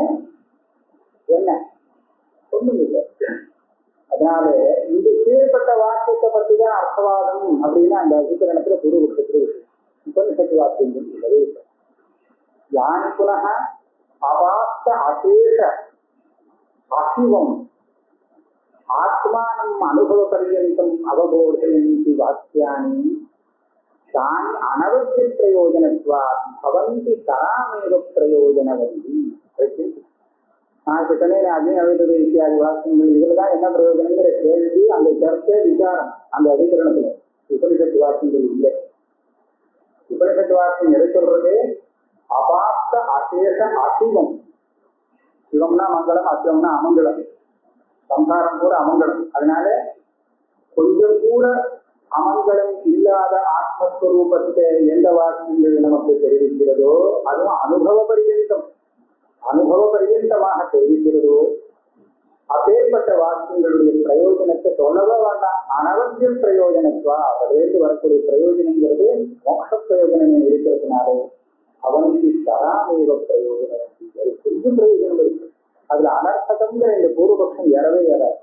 என்ன ஒண்ணும் இல்லை. அதனால இந்த கீழ்பட்ட வாக்கியத்தை பத்தி தான் அர்த்தவாதம் அப்படின்னு அந்த அதிகரணத்துல பூர்வபக்ஷத்துல உபனிஷத்து வாக்கியங்கள் இல்லவே இல்லை. யானி புனக அவாஸ்த அசேஷ அசிவம் ஆத்மானம் அனுபவ பரியந்தம் அவபோதயந்தி வாக்கியானி தானி அனவசிய பிரயோஜனத்வா பவந்தி தராமேவ பிரயோஜனவந்தி. நான் சொன்னேன் அக்னி அழுது இத்தியாதி வாக்கியங்கள் இதுலதான் என்ன பிரயோஜனங்கிற கேள்வி அந்த கருத்தை விசாரம் அந்த அதிகரணத்துல. உபனிஷத்து வாக்கியங்கள் இல்லை. உபனிஷத்து வாக்கியம் எதை சொல்றது? அபாஸ்த அசேஷ அசிவம். சிவம்னா மங்களம், அசிவம்னா அமங்கலம். சம்சாரம் கூட அமங்கலம். அதனால கொஞ்சம் கூட அமங்கலம் இல்லாத ஆத்மஸ்வரூபத்தை எந்த வாக்கியங்கள் நமக்கு தெரிவிக்கிறதோ அதுவும் அனுபவ பரியந்தம் தெரிவிக்கிறதோ அப்பேற்பட்ட வாக்கியங்களுடைய பிரயோஜனத்தை சொல்லவே வேண்டாம். அனவசிய பிரயோஜனத்துவா. அதிலிருந்து வரக்கூடிய பிரயோஜனங்கிறது மோட்ச பிரயோஜனம் இருக்கிறதுனால அவனுக்கு தராமேவ பிரயோஜனம் கொஞ்சம் பிரயோஜனம் இருக்கு. அதுல அனர்த்தகம்ங்கிற இந்த பூர்வபக்ஷம் ஏறவே ஏறாது.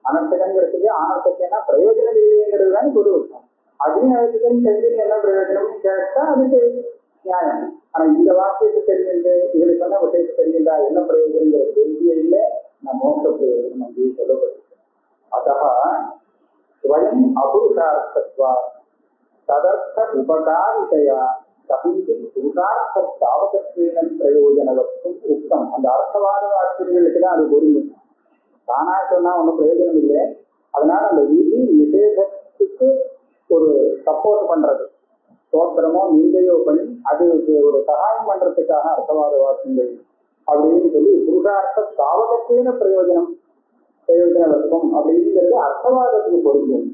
அனர்த்தகங்கிறதுக்கு ஆனர்த்தக்கேனா பிரயோஜனம் இல்லைங்கிறது தான் பூர்வபக்ஷம். அக்னி அழுத்தம் தெரிஞ்சு என்ன பிரயோஜனம் கேட்டா அதுக்கு நியாயம். ஆனா இந்த வாக்கியத்தை தெரிஞ்சு இதுல சொன்ன விஷயத்தை தெரிஞ்சா என்ன பிரயோஜனங்கிற தெரிஞ்சே இல்லை. நான் மோட்ச பிரயோஜனம் அப்படின்னு சொல்லப்படுது. அத்தः ஸ்வயம் அபுருஷார்த்தத்வா ததர்த்த உபகாரிதையா கபிந்து புருஷார்த்த தாவகத்வேன பிரயோஜனவத்தும் உத்தம். அந்த அர்த்தவாத வாக்கியங்களுக்கு தான் அது பொருந்தும். தானா சொன்னா ஒன்றும் பிரயோஜனம் இல்லை. அதனால அந்த விதி நிஷேதத்துக்கு ஒரு சப்போர்ட் பண்றது, ஸ்தோத்திரமோ நிந்தையோ பண்ணி அதுக்கு ஒரு சகாயம் பண்றதுக்காக அர்த்தவாத வாக்கியங்கள் அப்படின்னு சொல்லி புருஷார்த்த தாவகத்வேன பிரயோஜனவத்துவம் அப்படிங்கிறது அர்த்தவாதத்துக்கு பொருந்தும்.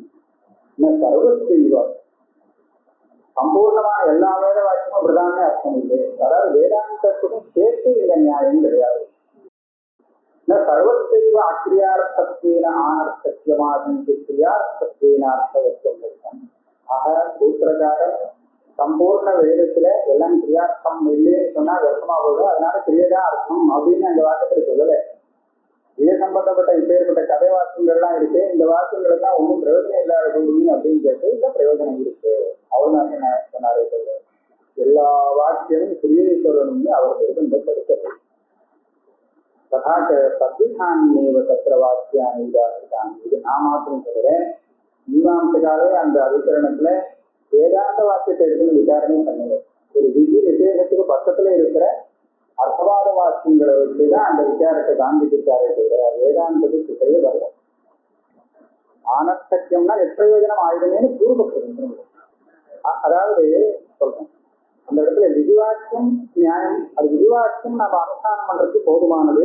சர்வத்தைவா சம்பூர்ணமான எல்லா வேத வாக்கியமும் அப்படிதானே அர்த்தம் இல்லை. அதாவது வேதாந்தத்துக்கும் சேர்த்து இந்த நியாயம் கிடையாது. சர்வத்தைவ அக்ரியார்த்தத்வேன ஆனர்த்தக்கியமாகும் கிரியார்த்தத்வேன அர்த்தவத்துவம். ஆக சூத்திரக்காரர் சம்பூர்ண வேதத்துல எல்லாம் கிரியார்த்தம் இல்லைன்னு சொன்னா வருஷமா போடும். அதனால கிரியதா அர்த்தம் அப்படின்னு அந்த வாக்கத்துல சொல்லல. இது சம்பந்தப்பட்ட இப்பேற்பட்ட கதை வாக்கியங்கள்லாம் இருக்கு, இந்த வாக்கியங்கள் எல்லாம் ஒன்றும் பிரயோஜனம் இல்லாத பூமி அப்படின்னு கேட்டு இந்த பிரயோஜனம் இருக்கு. அவர் என்ன சொன்னாரே தவிர எல்லா வாக்கியமும் புரியை சொல்லணும்னு அவர் இந்த படிக்கிறது. ததாச்ச தத்விதான்யேவ தத்திர வாக்கியானி உதாரிதானி. இது நான் மாத்திரம் சொல்றேன். மீமாம்சகாலே அந்த அதிகரணத்துல வேதாந்த வாக்கியத்தை எடுத்துன்னு விசாரணை பண்ணுங்க. ஒரு விதி விசேஷத்துக்கு பக்கத்துல இருக்கிற அர்த்தவாத வாக்கியங்களை வச்சுதான் அந்த விசாரத்தை காண்பிச்சிருக்காரே தவிர வேதாந்தத்துக்கு கிட்டையே வரல. ஆனர்த்தக்கியம்னா நிஷ்பிரயோஜனம் ஆயுதமேனு பூர்வபக்ஷம். அதாவது சொல்றேன், அந்த இடத்துல விதிவாக்கியம் நியாயம், அது விதிவாக்கியம் நம்ம அனுஷ்டானம் பண்றதுக்கு போதுமானது.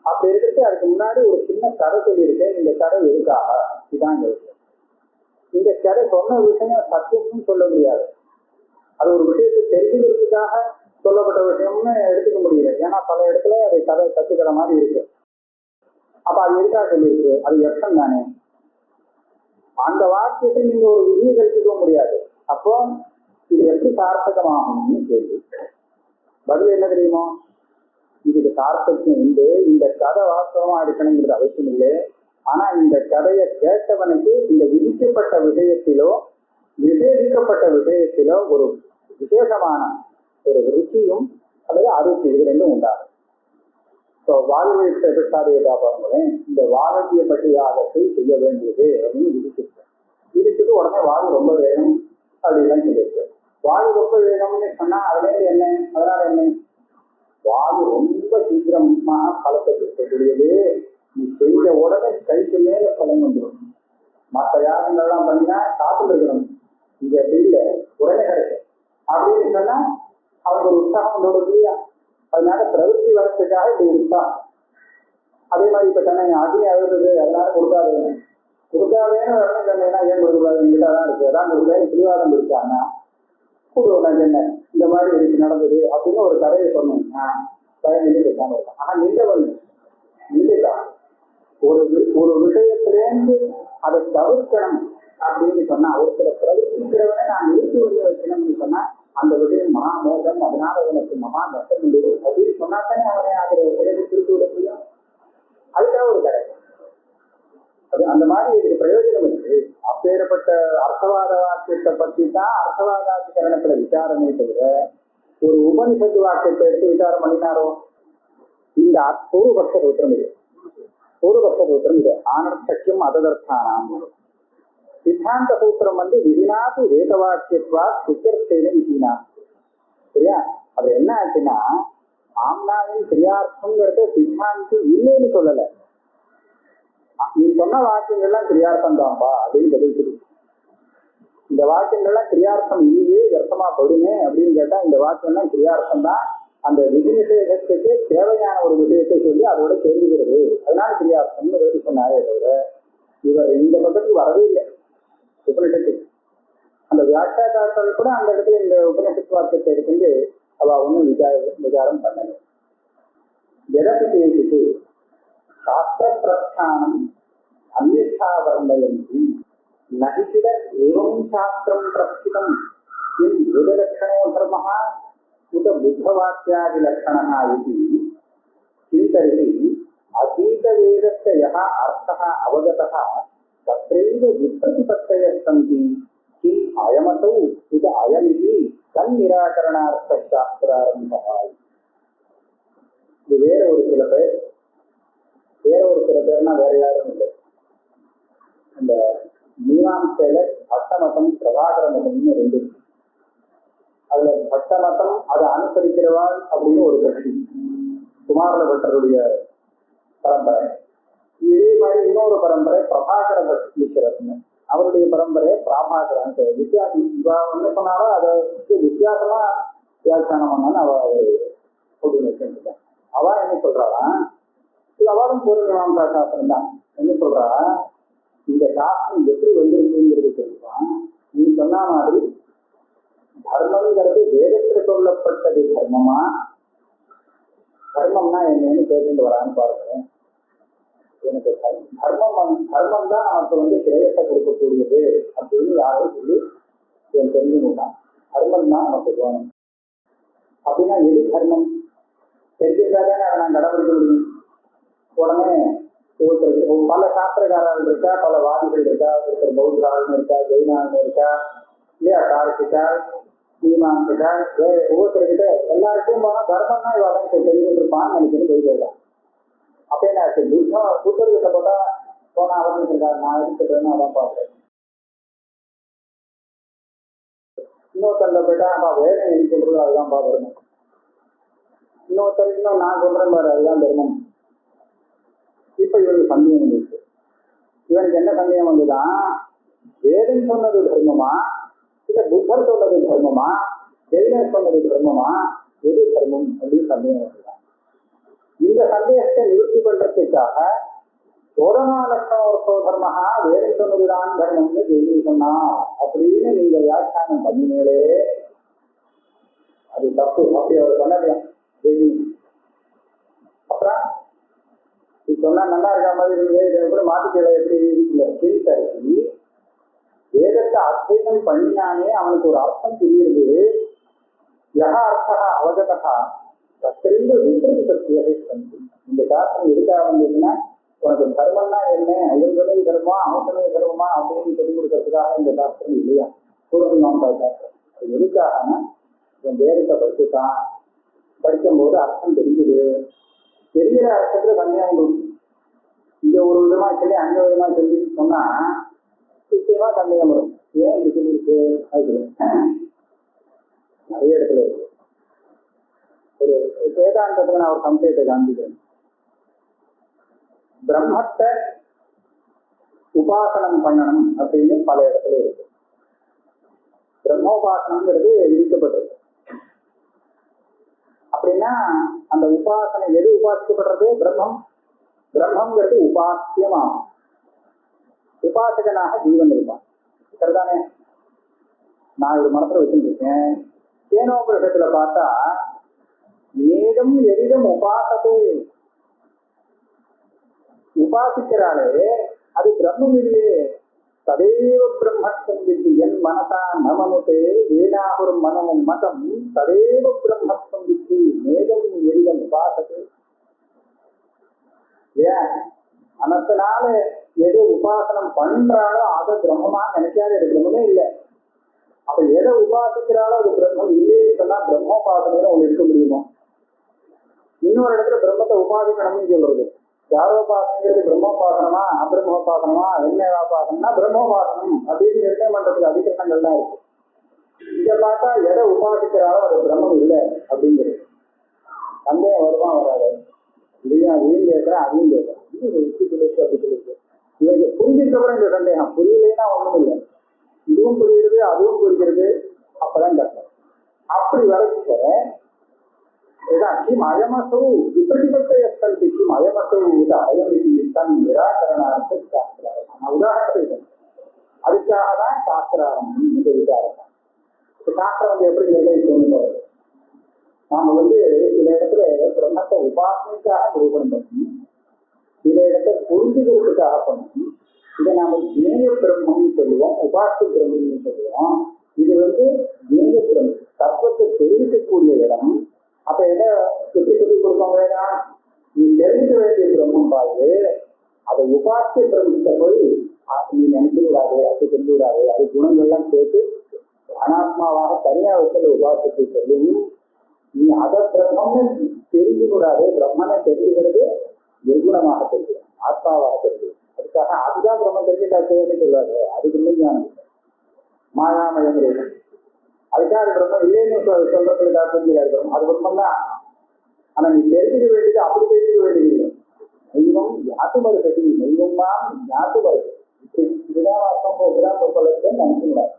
அப்படி இருக்கிறது அதுக்கு முன்னாடி ஒரு சின்ன கதை சொல்லியிருக்கேன். இந்த கதை எதுக்காக இதான் இந்த விஷயம். இந்த கதை சொன்ன விஷயம் சத்தியம்னு சொல்ல முடியாது. அது ஒரு விஷயத்தை தெரிஞ்சுக்கிறதுக்காக சொல்லப்பட்ட விஷயம்னு எடுத்துக்க முடியல. ஏன்னா பல இடத்துல அது கதை கத்துக்கிற மாதிரி இருக்கு. அப்ப அது எதுக்காக சொல்லியிருக்கு? அது யர்த்தம் தானே. அந்த வாக்கியத்தை நீங்க ஒரு விதியை கழிச்சுக்க முடியாது. அப்போ இது எப்படி சார்த்தகமாகும்னு கேள்வி. பதில் என்ன தெரியுமோ? இதுக்கு சார்த்தக்கியம் உண்டு. இந்த கதை வாஸ்தவமா இருக்கணுங்கிறது அவசியம் இல்லை. ஆனா இந்த கதையை கேட்டவனுக்கு இந்த விதிக்கப்பட்ட விஷயத்திலோ விசேஷிக்கப்பட்ட விஷயத்திலோ ஒரு விசேஷமான ஒரு ருச்சியும் அல்லது அருச்சி, இது ரெண்டும் உண்டாகும். வாழ்வை பெற்றாதையதா பாருங்களேன், இந்த வாழவிய பற்றி யாகத்தை செய்ய வேண்டியது அப்படின்னு விதிச்சிருக்கேன். விதிச்சுட்டு உடனே வாழ் ரொம்ப வேணும் அப்படிலாம் சொல்லியிருக்கு. வாழ் ரொம்ப வேணும்னு சொன்னா அதுல என்ன, அதனால என்ன, வாழ் ரொம்ப சீக்கிரமாக பலத்தை இருக்கக்கூடியது. நீ செஞ்ச உடனே கைக்கு மேல பலன் வந்துடும். மற்ற யாகங்கள்லாம் பண்ணினா காத்துல இருக்கணும், இங்க அப்படி இல்லை, உடனே கிடைக்கும் அப்படின்னு சொன்னா அவங்க ஒரு உற்சாகம் வருது இல்லையா? அதனால பிரவൃத்தி வரத்துக்காக இப்படி உற்சாகம். அதே மாதிரி இப்ப தன்னை அதி அழுது அதனால கொடுக்காதேன்னு உடனே சொன்னீங்கன்னா ஏன் கொடுக்கூடாது, இங்கிட்டதான் இருக்கு, அதான் கொடுக்காது பிடிவாதம் பிடிச்சாங்கன்னா கூடுவோம் என்ன இந்த மாதிரி இருக்கு நடந்தது அப்படின்னு ஒரு கதையை சொன்னீங்கன்னா பயணிட்டு பேசாம இருக்கும். ஆனா நீங்க வந்து நீங்கதான் ஒரு விஷயத்திலேருந்து அதை தவிர்க்கணும் அப்படின்னு சொன்னா, ஒரு சில பிரவர்த்திக்கிறவனை நான் நிறுத்தி வந்து வைக்கணும்னு சொன்னா அந்த விஷயம் மகா மோசம், அதனால உனக்கு மகா நஷ்டம் உண்டு அப்படின்னு சொன்னாத்தானே அவனை அதை திருப்பி விட முடியும். அதுக்காக ஒரு கடை அது அந்த மாதிரி இதுக்கு பிரயோஜனம் இருக்கு. அப்பேற்பட்ட அர்த்தவாத வாக்கியத்தை பத்தி தான் அர்த்தவாதாதிகரணத்துல விசாரணை தவிர ஒரு உபனிஷத்து வாக்கியத்தை எடுத்து விசாரம் பண்ணினாரோ இந்த பூர்வபக்ஷ சூத்திரம் இது. பூர்வபக்ஷ சூத்திரம் இது ஆனர்த்தக்கியம் அததர்த்தானாம். சித்தாந்த சூத்திரம் வந்து விதினாத்து ஏகவாக்கியத்வா சுத்தியர்த்தேன விதினா. சரியா? அது என்ன ஆச்சுன்னா ஆம்னாவின் கிரியார்த்தம்ங்கிறது சித்தாந்தி இல்லைன்னு சொல்லல. நீ சொன்ன வாக்கியங்கள்லாம் கிரியார்த்தம் தான்பா அப்படின்னு பதில் சொல்லு. இந்த வாக்கியங்கள்லாம் கிரியார்த்தம் இல்லையே அர்த்தமா படுமே அப்படின்னு கேட்டா இந்த வாக்கியம்லாம் கிரியார்த்தம் தான். அந்த விதி நிஷேதத்துக்கு தேவையான ஒரு விஷயத்தை சொல்லி அதோட தெரிஞ்சுக்கிறது, அதனால கிரியார்த்தம்னு வேறு சொன்னாரே தவிர இவர் இந்த பக்கத்துக்கு வரவே இல்லை உபனிஷத்துக்கு. அந்த வியாக்கியாதாக்கள் கூட அந்த இடத்துல இந்த உபனிஷத்து வாக்கியத்தை எடுத்துட்டு அவ ஒன்றும் விசாரம் பண்ணல. எதற்கு கேட்டுட்டு சாஸ்திர பிரஸ்தானம் அந்நியதா வர்ணயந்தி நகிசிட ஏவம் சாஸ்திரம் பிரஸ்திதம் கிம் வேதலட்சணோ தர்மः உத புத்தவாக்கியாதி லட்சணः इति चिन्तयति अतीतवेदस्य यः अर्थः अवगतः तत्रैव विप्रतिपत्तयः सन्ति किम् अयमसौ उत अयमिति तन्निराकरणार्थशास्त्रारम्भः. இது வேற ஒரு சில பேர்னா வேற யாரும் இல்லை. இந்த மீமாம்சையில பட்ட மதம் பிரபாகர மதம்னு ரெண்டு. அதுல பட்ட மதம் அதை அனுசரிக்கிறவாள் அப்படின்னு ஒரு கட்சி, குமார பட்டருடைய பரம்பரை. இதே மாதிரி இன்னொரு பரம்பரை பிரபாகர பட்சரத்னு, அவருடைய பரம்பரை பிராபாகரன். வித்தியாசம் என்ன சொன்னாலும் அதை வித்தியாசமா வியாக்கியானம் பண்ணான்னு அவ வச்சிருக்கேன். அவ என்ன சொல்றாளா, அவரும் பூர்வீமாம்சா சாஸ்திரம் தான். என்ன சொல்றா, இந்த சாஸ்திரம் எப்படி வந்திருக்குங்கிறது தெரியுமா? நீ சொன்ன மாதிரி தர்மங்கிறது வேதத்தில் சொல்லப்பட்டது தர்மமா, தர்மம்னா என்னன்னு கேட்டு வரான்னு பாருங்க. எனக்கு தர்மம் தான் நமக்கு சிரேயத்தை கொடுக்கக்கூடியது அப்படின்னு யாரும் சொல்லி என் தெரிஞ்சுக்கிட்டான். தர்மம் தான் நமக்கு வேணும் அப்படின்னா எது தர்மம் தெரிஞ்சிருந்தாதானே அதை நான் கடைபிடிக்க முடியும். உடனே ஒருத்தருக்கு பல சாஸ்திரகாரர்கள் இருக்கா, பல வாதிகள் இருக்கா, ஒருத்தர் பௌத்தாள்னு இருக்கா, ஜெயினான்னு இருக்கா, இல்லையா, தார்க்கிக்கா, மீமாம்சிக்கா, ஒவ்வொருத்தர்கிட்ட எல்லாருக்கும் போனா தர்மம்னா இவதான் தெரிஞ்சுட்டு இருப்பான்னு நினைச்சுன்னு போயிடலாம். அப்ப என்ன ஆச்சு, புத்தர்கிட்ட போட்டா போனா அவர்கிட்ட இருக்காரு, நான் எடுத்துட்டேன்னு அதான் பார்க்கிறேன். இன்னொருத்தர்ல போயிட்டா அப்பா வேலை எனக்கு சொல்றது அதுதான் தர்மம். இன்னொருத்தர் இன்னும் நான் சொல்றேன் பாரு அதுதான் தர்மம். இப்ப இவருக்கு சந்தேகம் வந்துருக்கு. இவனுக்கு என்ன சந்தேகம் வந்துதான், வேதம் சொன்னது தர்மமா, இல்ல புத்தர் சொன்னது தர்மமா, ஜெயினர் சொன்னது தர்மமா, எது தர்மம் அப்படின்னு சந்தேகம் வந்துதான். இந்த சந்தேகத்தை நிவர்த்தி பண்றதுக்காக சோதனா லட்சணோ தர்மஹா வேதம் சொன்னதுதான் தர்மம்னு ஜெயினி சொன்னா அப்படின்னு நீங்க வியாக்கியானம் பண்ணினீங்களே, அது தப்பு. அப்படி அவர் பண்ணலாம் ஜெயினி. அப்புறம் சொன்னா நல்லா இருக்க மாதிரி இருக்கு, மாட்டுக்களை எப்படி இல்லை கீழ்த்தரசி வேதத்தை அத்தியனம் பண்ணினானே அவனுக்கு ஒரு அர்த்தம் புரியுது. யகா அர்த்தா அவகதா தத்திரிந்து விபரீத சக்தியை பண்ணி இந்த சாஸ்திரம் எதுக்காக வந்ததுன்னா உனக்கு தர்மம்னா என்ன, இவன் சொன்னது தர்மமா அவன் சொன்னது தர்மமா அப்படின்னு சொல்லிக் கொடுக்கறதுக்காக இந்த சாஸ்திரம் இல்லையா, பூர்வமீமாம்சா சாஸ்திரம். அது எதுக்காகனா இவன் வேதத்தை படிச்சுட்டான், படிக்கும்போது அர்த்தம் தெரிஞ்சுது, தெரிகிற அர்த்தத்துல சந்தேகம் இங்க ஒரு விதமா சொல்லி அங்க விதமா சொல்லி சொன்னா நிச்சயமா சந்தேகம் வரும். ஏன் இப்படி சொல்லி இருக்கு, அது நிறைய இடத்துல இருக்கு. ஒரு வேதாந்தத்துல நான் ஒரு சம்சயத்தை காண்பிக்கிறேன். பிரம்மத்தை உபாசனம் பண்ணணும் அப்படின்னு பல இடத்துல இருக்கு. பிரம்மோபாசனம்ங்கிறது விதிக்கப்பட்டது. அப்படின்னா அந்த உபாசனை எது உபாசிக்கப்படுறது, பிரம்மம். பிரம்மங்கிறது உபாசியமாகும். உபாசகனாக ஜீவன் இருப்பான், சரிதானே. நான் ஒரு மனசுல வச்சுருக்கேன், கேனோபரிஷத்துல பார்த்தா நேரம் எரிதம் உபாசத்தை உபாசிக்கிறாளே அது பிரம்மம் இல்லையே. ததேவ பிரம்மத்துவம் வித்தி என் மனசா நமனுதே ஏனாகுரு மனமும் மதம் ததேவ பிரம்மத்துவம் வித்தி நேரம் எரிதம் உபாசத்தை. ஏன் மனத்தினால எதை உபாசனம் பண்றாளோ அதை பிரம்மமா நினைக்காத அது பிரம்மமே இல்லை. அப்ப எதை உபாசிக்கிறாளோ அது பிரம்மம் இல்லைன்னு சொன்னா பிரம்மோபாசனையில ஒண்ணு இருக்க முடியுமோ. இன்னொரு இடத்துல பிரம்மத்தை உபாசிக்கணும்னு சொல்றது, யாரோபாசனைங்கிறது பிரம்மோபாசனமா அபிரம்மோபாசனமா என்னோபாசனம்னா பிரம்மோபாசனம் அப்படின்னு நிர்ணயம் பண்றதுக்கு அதிகரணங்கள்லாம் இருக்கு. இதை பார்த்தா எதை உபாசிக்கிறாளோ அது பிரம்மம் இல்லை அப்படிங்கிறது சந்தேகம் வருமா வராது இல்லையா. அதையும் கேட்கிறேன் அதையும் கேட்கிறேன், அப்படி சொல்லிருக்கு. இவங்க புரிஞ்சுக்கப்புறம் இந்த சந்தேகம், புரியலைன்னா ஒண்ணும் இல்லை, இதுவும் புரியுறது அதுவும் புரிகிறது, அப்பதான் கஷ்டம். அப்படி வரைச்ச கிம் அயமசோ விபரிபத்தை கிம் அயமசோ அயமிதி தன் நிராகரணார்த்த சாஸ்திரம். உதாரணத்துக்கு அதுக்காக தான் சாஸ்திரம் இந்த விசாரம். சாஸ்திரம் எப்படி நிர்ணயிக்கணும், நாம சில இடத்துல பிரம்மத்தை உபாசனைக்காக நிரூபணம் பண்ணி சில இடத்துல புரிஞ்சுக்கிறதுக்காக பண்ணி இதை நாம ஜேய பிரம்மம்னு சொல்லுவோம், உபாச பிரம்மம்னு சொல்லுவோம். இது ஜேய பிரம்மம் தத்துவத்தை தெரிவிக்கக்கூடிய இடம். அப்ப எதை சுற்றி சொல்லிக் கொடுப்போம், வேணாம் நீ தெரிவிக்க வேண்டிய பிரம்மம் பாரு, அதை உபாச பிரம்மத்தை போய் நீ நினைச்சு விடாது, அது தெரிஞ்சு விடாது, அது குணங்கள்லாம் சேர்த்து அனாத்மாவாக தனியா வச்ச உபாசத்தை சொல்லும். நீ அதை பிரம்மன்னு தெரிஞ்சு கூடாது, பிரம்மனை தெரிஞ்சுக்கிறது நிர்குணமாக தெரியும், ஆத்மாவாக தெரியும். அதுக்காக அதுதான் பிரம்மம் தெரிஞ்சுட்டாச்சேன்னு சொல்லாது, அது பிரம்மஞானம் மாயாமயம். அதுக்காக அது பிரம்மம் இல்லைன்னு சொல்றதுக்காக தெரிஞ்சுக்காது பிரம்மம், அது பிரம்மம் தான். ஆனா நீ தெரிஞ்சுக்க வேண்டியது அப்படி தெரிஞ்சுக்க வேண்டியது தெய்வம் ஞாத்து வருகதி, தெய்வம் தான் ஞாத்து வருது. இதுதான் அர்த்தம் போகுதான் சொல்லுன்னு நினைச்சுக்கூடாது,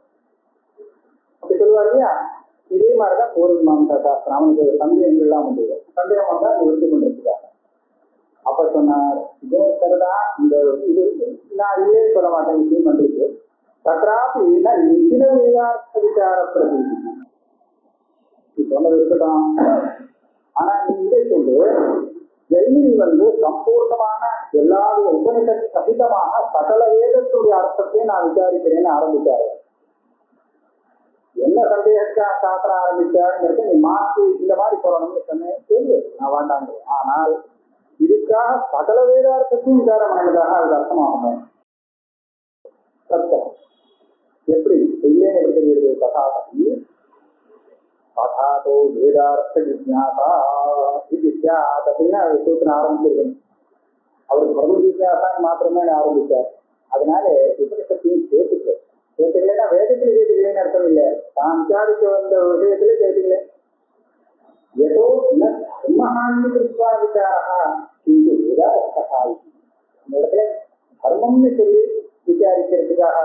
அப்படி சொல்லுவாரு இல்லையா. இதே மாதிரிதான் பூர்வமீமாம்சா சாஸ்திரம். அவனுக்கு ஒரு சந்தேகங்கள்லாம் வந்து சந்தேகம் வந்தா நிறுத்தி கொண்டிருக்கிறாங்க. அப்ப சொன்னார், இதுவும் சரிதான், இந்த இது நான் இல்லைன்னு சொல்ல மாட்டேன், விஷயம் வந்துருக்கு. தத்ராபி நிகில வேதார்த்த விசார பிரதி சொன்னது இருக்கட்டும். ஆனா நீ இதை சொல்லு, ஜெயினி சம்பூர்ணமான எல்லா உபனிஷத் சகிதமாக சகல வேதத்துடைய அர்த்தத்தையும் நான் விசாரிக்கிறேன்னு ஆரம்பிச்சாரு. என்ன சந்தேகத்துக்காக சாஸ்திரம் ஆரம்பிச்சாருங்கிறது நீ மாற்றி இந்த மாதிரி சொல்லணும்னு சொன்னேன், சொல்லு, நான் வேண்டாங்க. ஆனால் இதுக்காக சகல வேதார்த்தத்தையும் விசாரம் பண்ணதாக அதுக்கு அர்த்தமாகும். சத்தம் எப்படி இல்லைன்னு எப்படி தெரியுது? கதாபதி கதாதோ வேதார்த்த ஜிஜ்ஞாசா அப்படின்னு அவர் சூத்திரம் ஆரம்பிச்சிருக்கணும். அவருக்கு பிரம்ம ஜிஜ்ஞாசான்னு மாத்திரமே ஆரம்பிச்சார். அதனால உபனிஷத்தையும் கேட்டுக்கலைன்னா வேதத்துல கேட்டுக்கலைன்னு அர்த்தம் இல்லை, தான் விசாரிக்க வந்த விஷயத்துல கேட்டுக்கல. ஏதோ பிரம்மஹானி கிருத்வா விசாரா கிந்து வேதார்த்தா. இந்த இடத்துல தர்மம்னு சொல்லி விசாரிக்கிறதுக்காக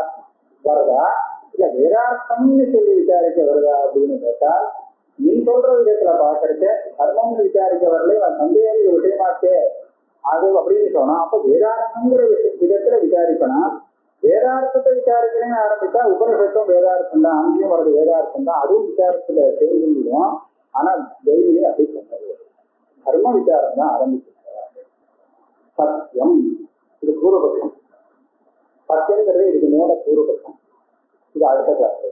வருதா இல்ல வேதார்த்தம்னு சொல்லி விசாரிக்க வருதா அப்படின்னு கேட்டால், நீ சொல்ற விதத்துல பாக்குறச்ச தர்மம்னு விசாரிக்க வரல, சந்தேகம் ஒரு விஷயமாச்சே அது அப்படின்னு சொன்னா, அப்ப வேதார்த்தங்கிற விதத்துல விசாரிக்கணும். வேதார்த்தத்தை விசாரிக்கிறேன்னு ஆரம்பிச்சா உபனிஷத்தும் வேதார்த்தம் தான், அங்கேயும் வர்றது வேதார்த்தம் தான், அதுவும் விசாரத்துல சேர்ந்துடும். ஆனா டெய்லி அப்படி சொன்னது தர்ம விசாரம் தான் ஆரம்பிச்சிருக்கிறாங்க. சத்தியம் இது பூர்வபட்சம், சத்தியங்கிறது இதுக்கு மேல பூர்வபட்சம். இது அடுத்த கிளாஸ்.